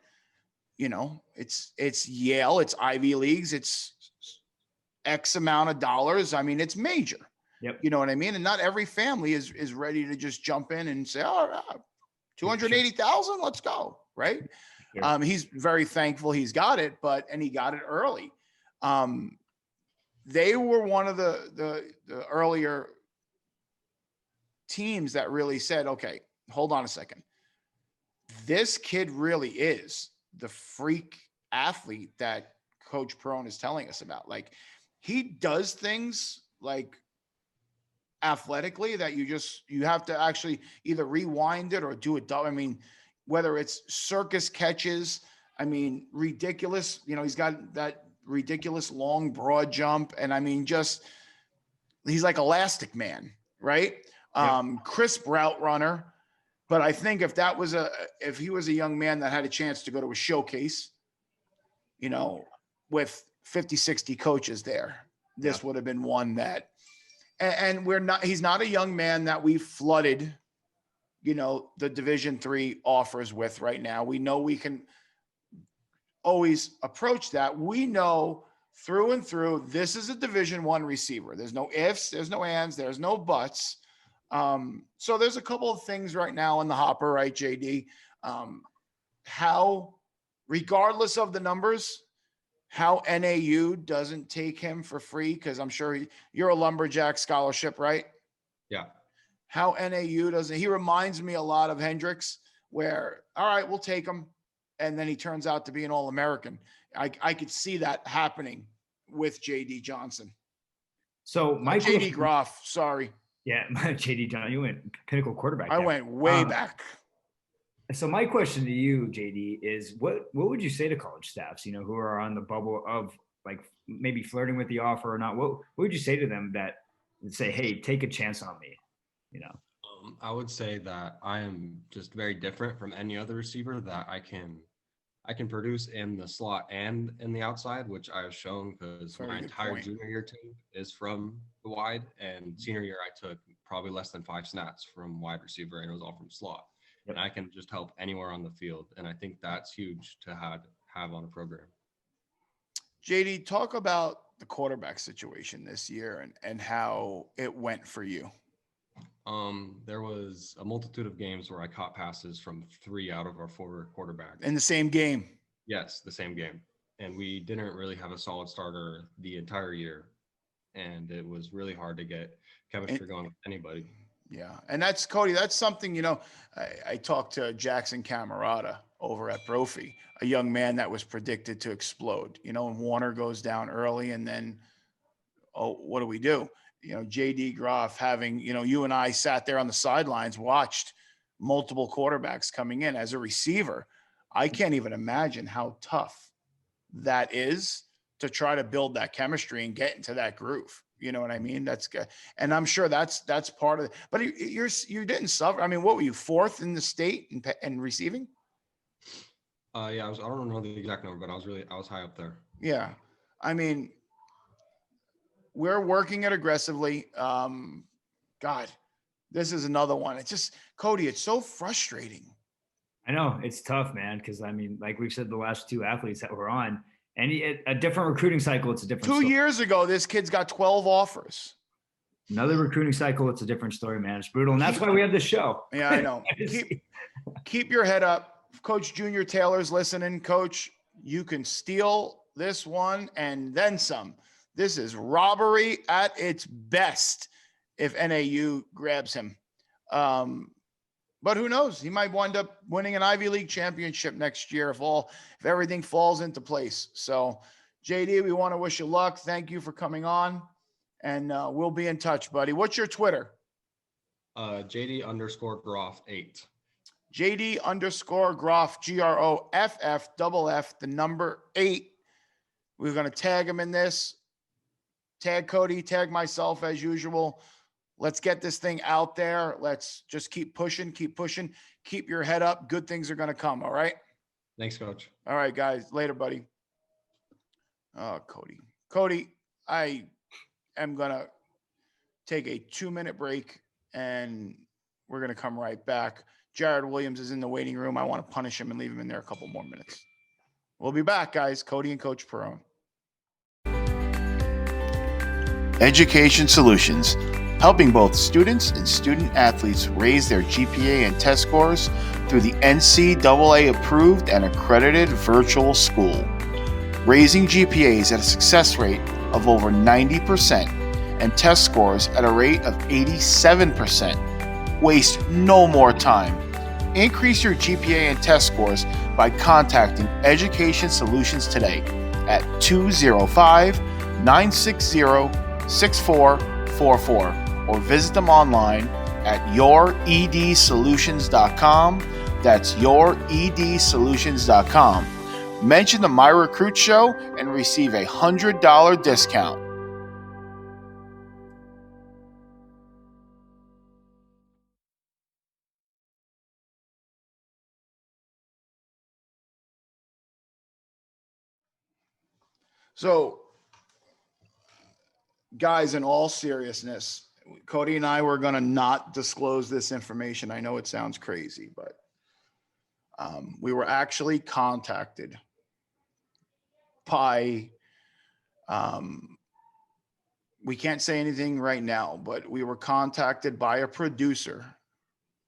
it's Yale, it's Ivy Leagues, it's X amount of dollars. I mean, it's major. Yep. You know what I mean? And not every family is ready to just jump in and say, "Oh, 280,000, let's go." Right? Sure. He's very thankful he's got it, and he got it early. They were one of the earlier teams that really said, "Okay, hold on a second. This kid really is the freak athlete that Coach Perone is telling us about. Like, he does things like athletically that you have to actually either rewind it or do it. I mean, whether it's circus catches, I mean, ridiculous. He's got that ridiculous long broad jump, and I mean, he's like Elastic Man, right? Crisp route runner. But I think if he was a young man that had a chance to go to a showcase, with 50, 60 coaches there, this would have been one that, and he's not a young man that we flooded, the Division III offers with right now. We know we can always approach that. We know through and through, this is a Division I receiver. There's no ifs, there's no ands, there's no buts. So there's a couple of things right now in the hopper, right, JD? How, regardless of the numbers, how NAU doesn't take him for free, because I'm sure you're a lumberjack scholarship, right? Yeah. How NAU doesn't, he reminds me a lot of Hendricks, where, all right, we'll take him, and then he turns out to be an All-American. I could see that happening with JD Johnson. So my JD Groff, sorry. Yeah, JD Johnson, you went pinnacle quarterback. I went way back. So my question to you, JD, is what would you say to college staffs, who are on the bubble of like maybe flirting with the offer or not? What would you say to them that say, hey, take a chance on me? I would say that I am just very different from any other receiver, that I can produce in the slot and in the outside, which I have shown, because my entire junior year team is from the wide, and senior year I took probably less than 5 snaps from wide receiver, and it was all from slot. Yep. And I can just help anywhere on the field, and I think that's huge to have on a program. JD, talk about the quarterback situation this year and how it went for you. There was a multitude of games where I caught passes from 3 out of our 4 quarterbacks. In the same game? Yes, the same game. And we didn't really have a solid starter the entire year. And it was really hard to get chemistry going with anybody. Yeah. And that's, Cody, that's something, I talked to Jackson Camerata over at Brophy, a young man that was predicted to explode, and Warner goes down early, and then, what do we do? JD Groff having, you and I sat there on the sidelines, watched multiple quarterbacks coming in as a receiver. I can't even imagine how tough that is to try to build that chemistry and get into that groove. You know what I mean? That's good. And I'm sure that's part of it, but you didn't suffer. I mean, what were you, 4th in the state in receiving? Yeah, I don't know the exact number, but I was high up there. Yeah. I mean, we're working it aggressively. God, this is another one. It's just, Cody, it's so frustrating. I know it's tough, man. Cause I mean, like we've said, the last 2 athletes that were on, and a different recruiting cycle, it's a different 2 story. years ago, this kid's got 12 offers. Another recruiting cycle, it's a different story, man. It's brutal. And that's why we have this show. Yeah, I know. keep your head up. Coach Junior Taylor's listening. Coach, you can steal this one and then some. This is robbery at its best. if NAU grabs him. But who knows? He might wind up winning an Ivy League championship next year if everything falls into place. So, JD, we want to wish you luck. Thank you for coming on, and we'll be in touch, buddy. What's your Twitter? JD_Groff8. JD_Groff, GROFF, the number 8. We're going to tag him in this. Tag Cody, tag myself as usual. Let's get this thing out there. Let's just keep pushing. Keep your head up. Good things are going to come. All right. Thanks, Coach. All right, guys. Later, buddy. Oh, Cody, I am going to take a 2-minute break and we're going to come right back. Jared Williams is in the waiting room. I want to punish him and leave him in there a couple more minutes. We'll be back, guys. Cody and Coach Perone. Education Solutions, helping both students and student athletes raise their GPA and test scores through the NCAA approved and accredited virtual school. Raising GPAs at a success rate of over 90% and test scores at a rate of 87%. Waste no more time. Increase your GPA and test scores by contacting Education Solutions today at 205-960-6444 or visit them online at youredsolutions.com. That's youredsolutions.com. Mention the My Recruit Show and receive a $100 discount. So, guys, in all seriousness, Cody and I were going to not disclose this information. I know it sounds crazy, but we were actually contacted by, we can't say anything right now, but we were contacted by a producer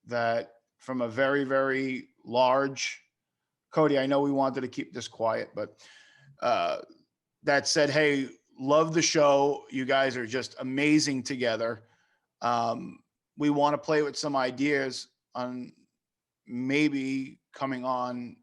that from a very, very large, Cody, I know we wanted to keep this quiet, but that said, hey, love the show. You guys are just amazing together. We want to play with some ideas on maybe coming on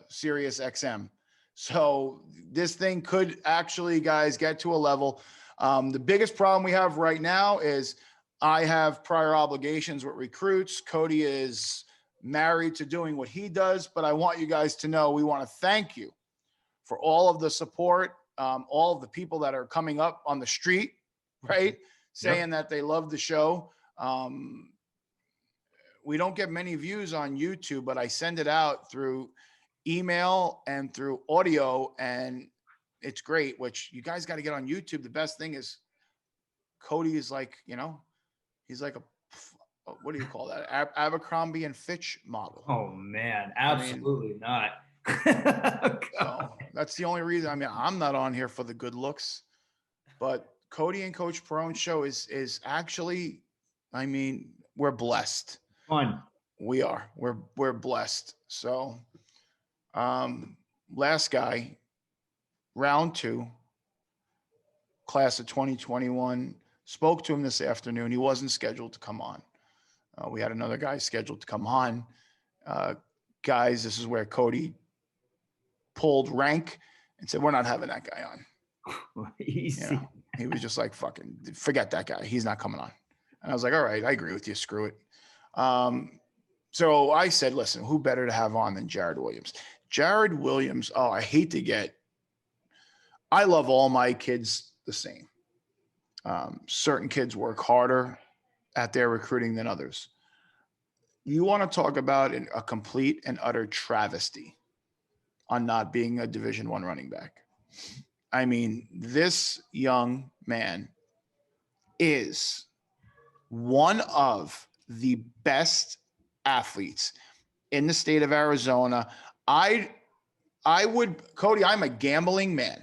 Sirius XM. So this thing could actually, guys, get to a level. The biggest problem we have right now is I have prior obligations with recruits. Cody is married to doing what he does, but I want you guys to know we want to thank you for all of the support, all of the people that are coming up on the street, right? Saying that they love the show. We don't get many views on YouTube, but I send it out through email and through audio, and it's great, which you guys got to get on YouTube. The best thing is Cody is like, he's like what do you call that? Abercrombie and Fitch model. Oh man, absolutely not. So that's the only reason. I mean, I'm not on here for the good looks, but Cody and Coach Perone show is actually, I mean, we're blessed. Fun. We are. We're blessed. So, last guy, round 2, class of 2021, spoke to him this afternoon. He wasn't scheduled to come on. We had another guy scheduled to come on. Guys, this is where Cody pulled rank and said, we're not having that guy on. Easy. He was just like, fucking forget that guy. He's not coming on. And I was like, all right, I agree with you. Screw it. So I said, listen, who better to have on than Jared Williams? Jared Williams. Oh, I love all my kids the same. Certain kids work harder at their recruiting than others. You want to talk about a complete and utter travesty on not being a Division I running back. I mean, this young man is one of the best athletes in the state of Arizona. I would, Cody, I'm a gambling man.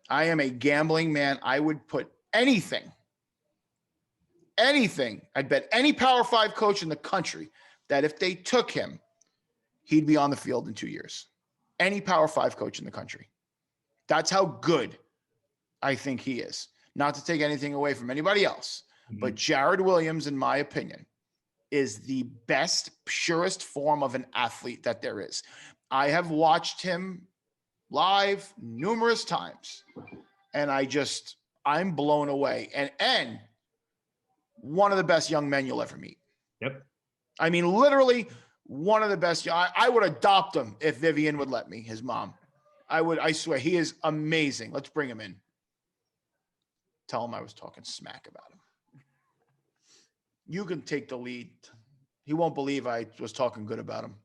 I am a gambling man. I would put anything. I'd bet any Power 5 coach in the country that if they took him, he'd be on the field in 2 years. Any Power 5 coach in the country. That's how good I think he is. not to take anything away from anybody else, Mhm. but Jared Williams, in my opinion, is the best, purest form of an athlete that there is. I have watched him live numerous times, and I'm blown away. And one of the best young men you'll ever meet. Yep. I mean, literally one of the best. I would adopt him if Vivian would let me, his mom. I swear, he is amazing. Let's bring him in. Tell him I was talking smack about him. You can take the lead. He won't believe I was talking good about him.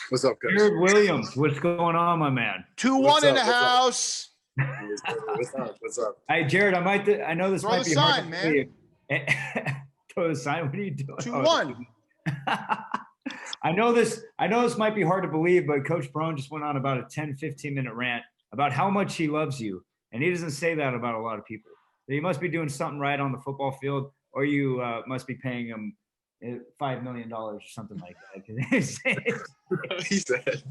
What's up, Coach? Jared Williams, what's going on, my man? 2-1 in the What's up? house. What's up? What's up? Hey, Jared, I know this Throw might the be hard sign, to man. believe. Throw the sign. What are you doing? 2-1. I know this might be hard to believe, but Coach Brown just went on about a 10, 15-minute rant about how much he loves you. And he doesn't say that about a lot of people. So you must be doing something right on the football field, or you must be paying him $5 million or something like that. He said.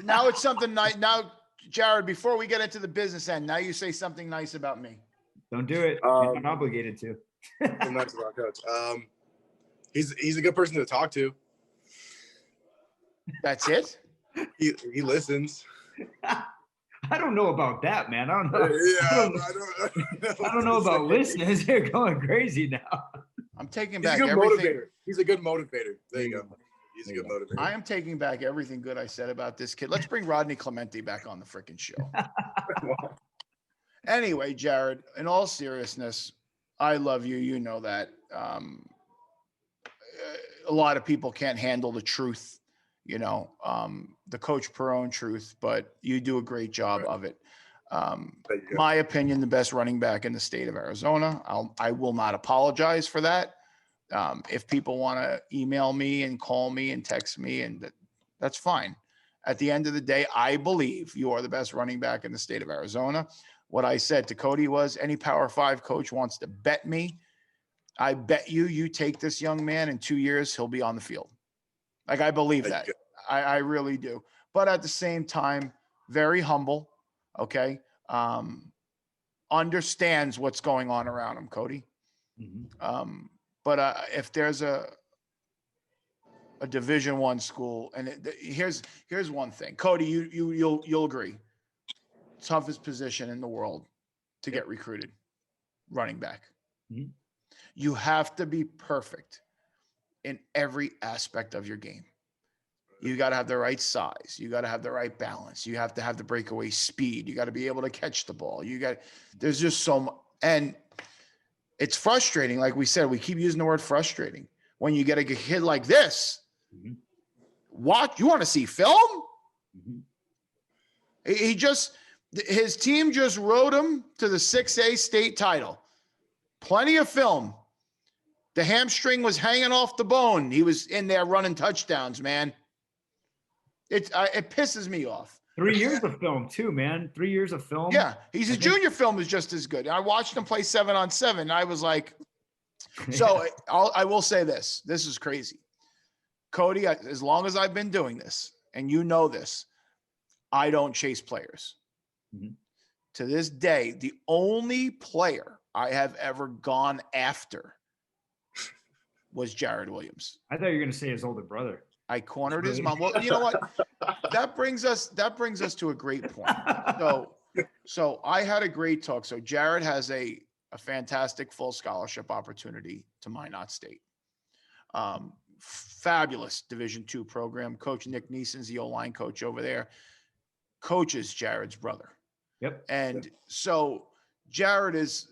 Now it's something nice. Now, Jared, before we get into the business end, now you say something nice about me. Don't do it. You're not obligated to. I'm nice about Coach. He's a good person to talk to. That's it? He listens. I don't know about that, man. I don't know. Yeah, I don't know about listeners. They're going crazy now. I'm taking He's a back good everything. motivator. He's a good motivator. There you go. He's a good motivator. I am taking back everything good I said about this kid. Let's bring Rodney Clemente back on the freaking show. Anyway, Jared, in all seriousness, I love you. You know that. A lot of people can't handle the truth, the Coach Perone truth, but you do a great job of it. My opinion, the best running back in the state of Arizona. I will not apologize for that. If people want to email me and call me and text me, and that's fine. At the end of the day, I believe you are the best running back in the state of Arizona. What I said to Cody was, any Power 5 coach wants to bet me, I bet you take this young man in 2 years, he'll be on the field. Like, I believe that. I really do. But at the same time, very humble. Okay. Understands what's going on around him, Cody. Mm-hmm. But if there's a Division I school, and here's one thing, Cody, you'll agree, toughest position in the world to get recruited, running back. Mm-hmm. You have to be perfect in every aspect of your game. You got to have the right size. You got to have the right balance. You have to have the breakaway speed. You got to be able to catch the ball. There's just so much. And it's frustrating. Like we said, we keep using the word frustrating. When you get a kid like this, Mm-hmm. you want to see film? Mm-hmm. His team just rode him to the 6A state title. Plenty of film. The hamstring was hanging off the bone. He was in there running touchdowns, man. It pisses me off. 3 years of film too, man. 3 years of film. Yeah, his junior film is just as good. I watched him play 7-on-7. I was like, so I will say this. This is crazy. Cody, as long as I've been doing this, and you know this, I don't chase players. Mm-hmm. To this day, the only player I have ever gone after was Jared Williams. I thought you were going to say his older brother. I cornered his mom. Well, you know what? That brings us to a great point. So I had a great talk. So Jared has a fantastic full scholarship opportunity to Minot State. Fabulous Division II program. Coach Nick Neeson's the O-line coach over there. Coaches Jared's brother. Yep. And so Jared is,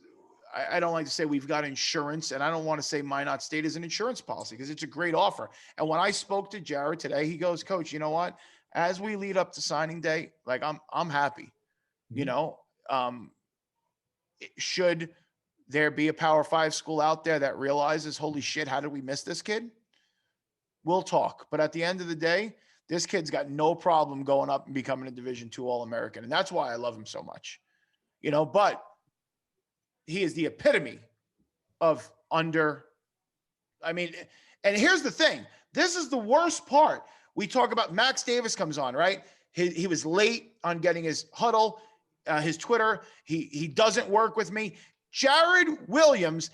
I don't like to say we've got insurance, and I don't want to say Minot State is an insurance policy because it's a great offer. And when I spoke to Jared today, he goes, Coach, you know what? As we lead up to signing day, like I'm happy. Should there be a Power 5 school out there that realizes, holy shit, how did we miss this kid? We'll talk. But at the end of the day, this kid's got no problem going up and becoming a Division II All-American. And that's why I love him so much, but he is the epitome of and here's the thing. This is the worst part. We talk about Max Davis comes on, right? He was late on getting his huddle, his Twitter. He doesn't work with me. Jared Williams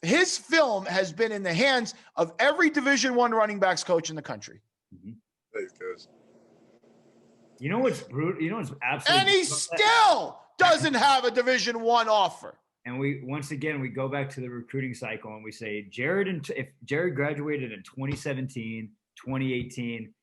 his film has been in the hands of every Division I running backs coach in the country. Thanks, coach. You know what's brutal? You know what's absolutely. And he still doesn't have a Division I offer. And we go back to the recruiting cycle and we say if Jared graduated in 2017, 2018,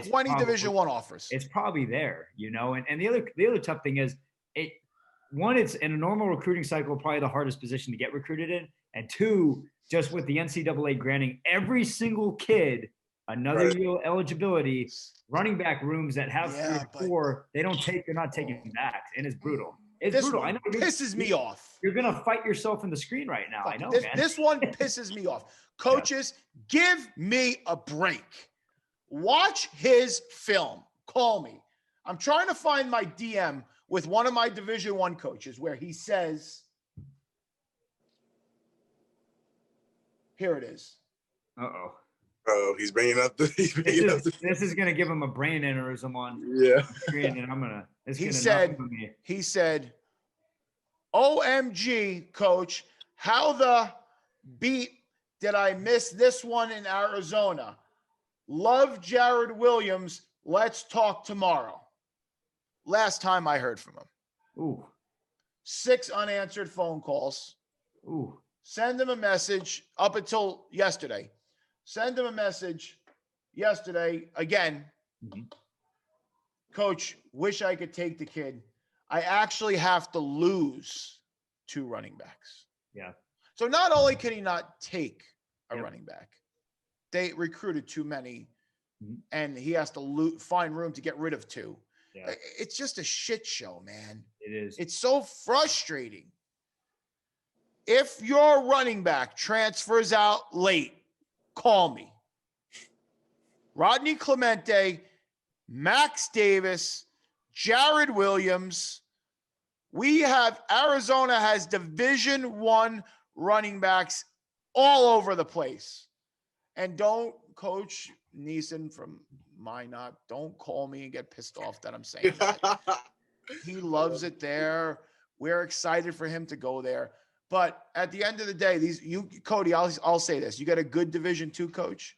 20 Division I offers. It's probably there, you know. And the other tough thing is it's in a normal recruiting cycle, probably the hardest position to get recruited in. And two, just with the NCAA granting every single kid another year eligibility, running back rooms that have 3 or 4, they're not taking back. And it's brutal. It's brutal. I know pisses me off. You're going to fight yourself in the screen right now. I know, man. This one pisses me off. Coaches, give me a break. Watch his film. Call me. I'm trying to find my DM with one of my Division I coaches where he says, here it is. Uh-oh. Oh, he's bringing up the. This is going to give him a brain aneurysm on the screen, and I'm going to. He said, OMG, coach, how the beat did I miss this one in Arizona? Love Jared Williams. Let's talk tomorrow. Last time I heard from him. Ooh. 6 unanswered phone calls. Ooh. Send him a message up until yesterday. Send him a message yesterday again. Mm-hmm. Coach, wish I could take the kid. I actually have to lose 2 running backs. Yeah. So not only can he not take a running back, they recruited too many, and he has to find room to get rid of 2. Yeah. It's just a shit show, man. It is. It's so frustrating. If your running back transfers out late, call me. Rodney Clemente, Max Davis, Jared Williams. Arizona has Division I running backs all over the place. And don't, Coach Neeson from Minot, don't call me and get pissed off that I'm saying that. He loves it there. We're excited for him to go there. But at the end of the day, Cody, I'll say this. You got a good Division II coach,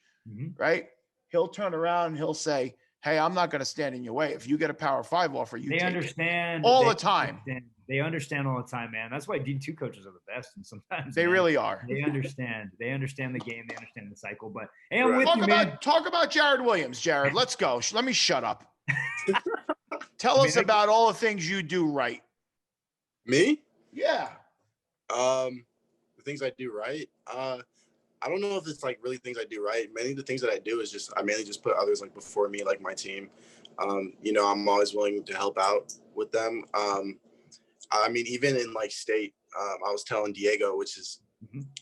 right? He'll turn around and he'll say, hey, I'm not going to stand in your way. If you get a Power 5 offer, they understand all the time. They understand all the time, man. That's why D2 coaches are the best. And sometimes they really are. They understand. They understand the game. They understand the cycle. But hey, I'm with you, man. Talk about Jared Williams, Jared. Let's go. Let me shut up. Tell us about all the things you do right. Me? Yeah. The things I do right. I don't know if it's like really things I do right. Many of the things that I do is I mainly just put others like before me, like my team. I'm always willing to help out with them. I mean, even in like state, I was telling Diego, which is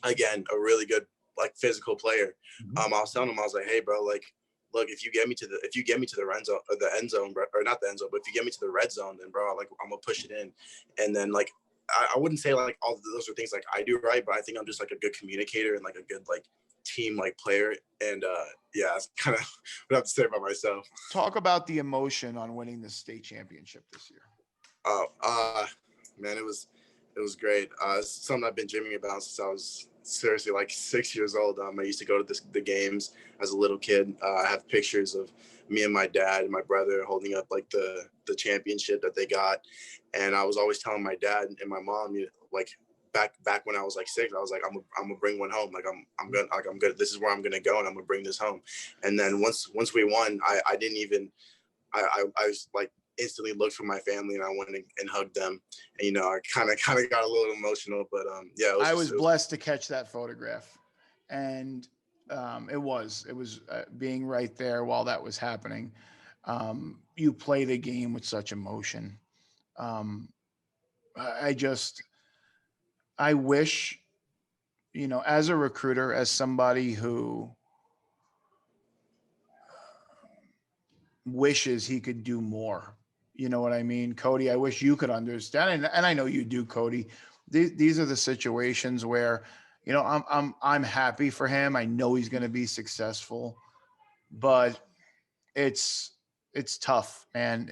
again a really good like physical player. I was telling him, I was like, hey, bro, like, look, if you get me to the red zone or the end zone, or not the end zone, but if you get me to the red zone, then bro, like I'm gonna push it in. And then like I wouldn't say like all of those are things like I do right, but I think I'm just like a good communicator and like a good like team like player. And that's kind of what I have to say about myself. Talk about the emotion on winning the state championship this year. Man, it was great. It's something I've been dreaming about since I was seriously like 6 years old. I used to go to the games as a little kid. I have pictures of me and my dad and my brother holding up like the championship that they got. And I was always telling my dad and my mom, like back when I was like 6, I was like, I'm gonna bring one home. Like I'm gonna, this is where I'm gonna go, and I'm gonna bring this home. And then once we won, I didn't even, I was like instantly looked for my family, and I went and hugged them. And I kind of got a little emotional, but I was blessed to catch that photograph, and it was being right there while that was happening. You play the game with such emotion. I wish, as a recruiter, as somebody who wishes he could do more, you know what I mean? Cody, I wish you could understand. And I know you do, Cody. These are the situations where, I'm happy for him. I know he's going to be successful, but it's it's tough, man.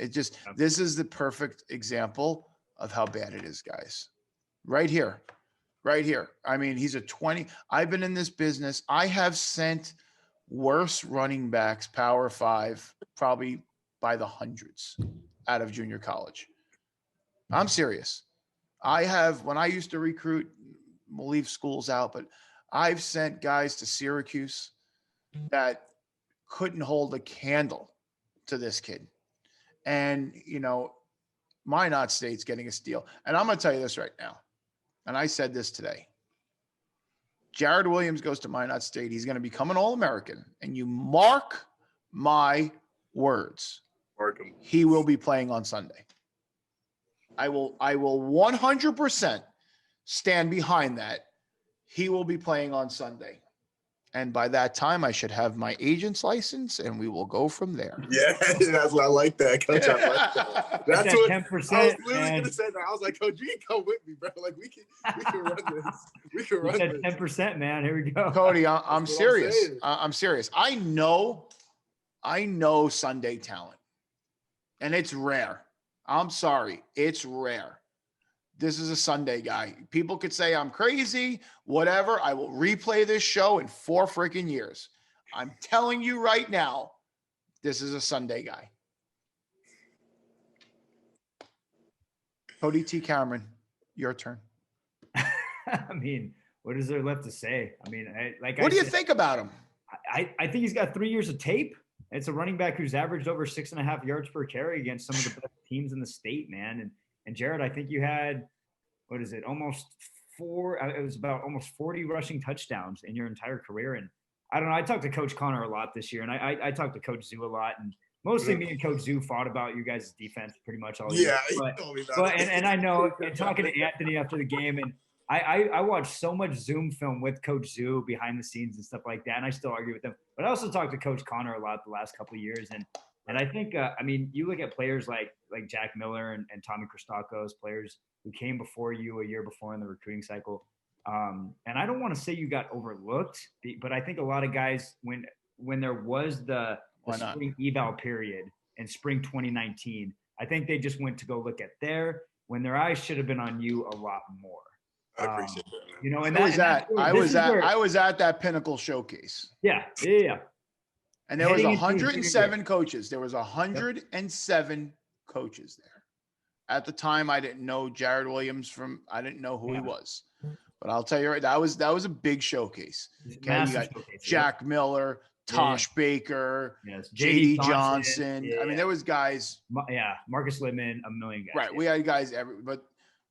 This is the perfect example of how bad it is, guys. Right here. Right here. I mean, he's a 20. I've been in this business. I have sent worse running backs, Power 5, probably by the hundreds out of junior college. I'm serious. When I used to recruit, we'll leave schools out, but I've sent guys to Syracuse that couldn't hold a candle to this kid. And, Minot State's getting a steal. And I'm going to tell you this right now. And I said this today. Jared Williams goes to Minot State. He's going to become an All-American. And you mark my words. Mark him. He will be playing on Sunday. I will 100% stand behind that. He will be playing on Sunday. And by that time, I should have my agent's license, and we will go from there. Yeah, that's what I like that, Coach. I like that. That's what 10%. I was literally gonna say. That I was like, Coach, you can come with me, bro. Like we can run this. We can run this. 10%, man. Here we go. Cody, I'm serious. I'm I'm serious. I know Sunday talent, and it's rare. I'm sorry, it's rare. This is a Sunday guy. People could say I'm crazy, whatever. I will replay this show in 4 freaking years. I'm telling you right now, this is a Sunday guy. Cody T. Cameron, your turn. I mean, what is there left to say? I mean, what do you think about him? I think he's got 3 years of tape. It's a running back who's averaged over 6.5 yards per carry against some of the best teams in the state, man. And Jared, I think you had, what is it, it was about almost 40 rushing touchdowns in your entire career. And I don't know, I talked to Coach Connor a lot this year, and I talked to Coach Zoo a lot, and mostly me and Coach Zoo fought about you guys' defense pretty much all year. Yeah, and I know, talking to Anthony after the game, and I watched so much Zoom film with Coach Zoo behind the scenes and stuff like that, and I still argue with them. But I also talked to Coach Connor a lot the last couple of years, and I think, I mean, you look at players like Jack Miller and Tommy Christakos, players who came before you a year before in the recruiting cycle. And I don't want to say you got overlooked, but I think a lot of guys, when there was the spring eval period in spring 2019, I think they just went to go look at when their eyes should have been on you a lot more. I appreciate that. And I was at that Pinnacle showcase. Yeah. And there was 107 coaches. There was 107 coaches there. At the time, I didn't know Jared Williams I didn't know who he was. But I'll tell you right, that was a big showcase. Okay, you got Jack Miller, Tosh Baker, JD Johnson. I mean, there was guys. Marcus Littman, a million guys. Right, we had guys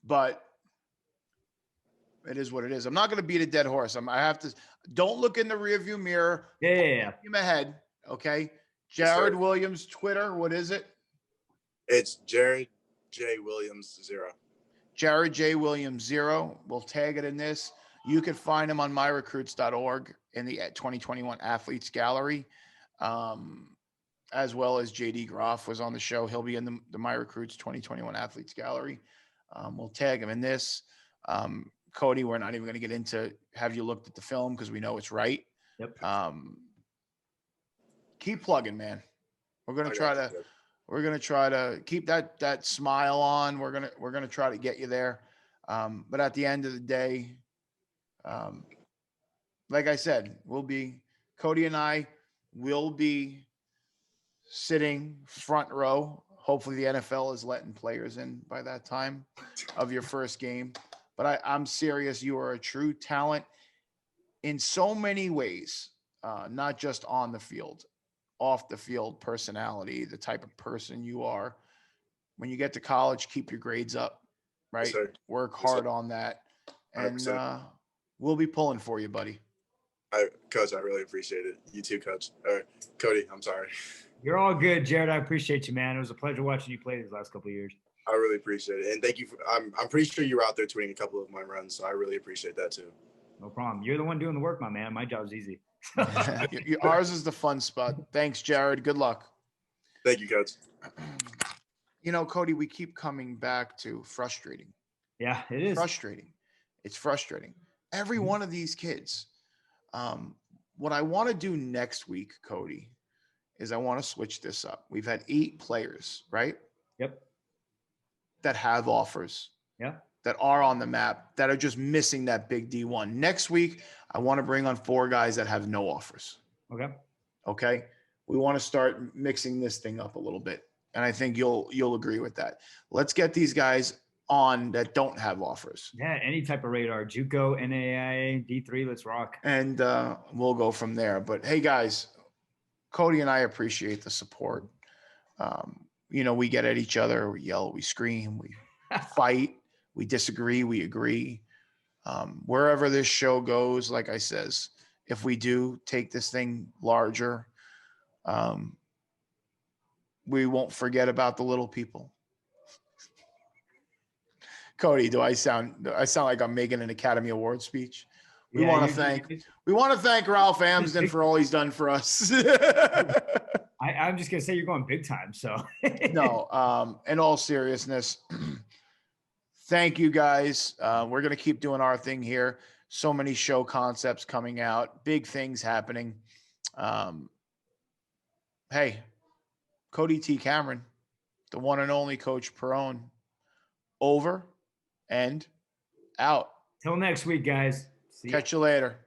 but it is what it is. I'm not going to beat a dead horse. Don't look in the rearview mirror. Yeah. Keep him ahead. Okay. Jared Williams, Twitter. What is it? It's Jared J. Williams 0. Jared J. Williams 0. We'll tag it in this. You can find him on myrecruits.org in the 2021 Athletes Gallery, as well as JD Groff was on the show. He'll be in the My Recruits 2021 Athletes Gallery. We'll tag him in this. Cody, we're not even going to get into have you looked at the film because we know it's right. Yep. Keep plugging, man. We're going to try to keep that smile on. We're going to try to get you there. But at the end of the day, like I said, Cody and I will be sitting front row. Hopefully the NFL is letting players in by that time of your first game. But I'm serious. You are a true talent in so many ways, not just on the field, off the field personality, the type of person you are. When you get to college, keep your grades up, right? Yes, work hard on that. And we'll be pulling for you, buddy. Coach, I really appreciate it. You too, Coach. Cody, I'm sorry. You're all good, Jared. I appreciate you, man. It was a pleasure watching you play these last couple of years. I really appreciate it. And thank you. I'm pretty sure you were out there tweeting a couple of my runs, so I really appreciate that too. No problem. You're the one doing the work, my man. My job's easy. Ours is the fun spot. Thanks, Jared. Good luck. Thank you, Coach. Cody, we keep coming back to frustrating. Yeah, it is. Frustrating. It's frustrating. Every one of these kids. What I want to do next week, Cody, is I want to switch this up. We've had 8 players, right? Yep. That have offers. Yeah. That are on the map, that are just missing that big D1. Next week, I want to bring on 4 guys that have no offers. Okay. Okay. We want to start mixing this thing up a little bit. And I think you'll agree with that. Let's get these guys on that don't have offers. Yeah, any type of radar, JUCO, NAIA, D3, let's rock. And we'll go from there. But hey, guys, Cody and I appreciate the support. We get at each other, we yell, we scream, we fight, we disagree, we agree. Wherever this show goes, like I says, if we do take this thing larger, we won't forget about the little people. Cody, do I sound like I'm making an Academy Award speech? We want to thank Ralph Amsden for all he's done for us. I'm just gonna say you're going big time. So no, in all seriousness, thank you guys. We're gonna keep doing our thing here. So many show concepts coming out, big things happening. Hey, Cody T. Cameron, the one and only Coach Perone, over and out. Till next week, guys. See ya. Catch you later.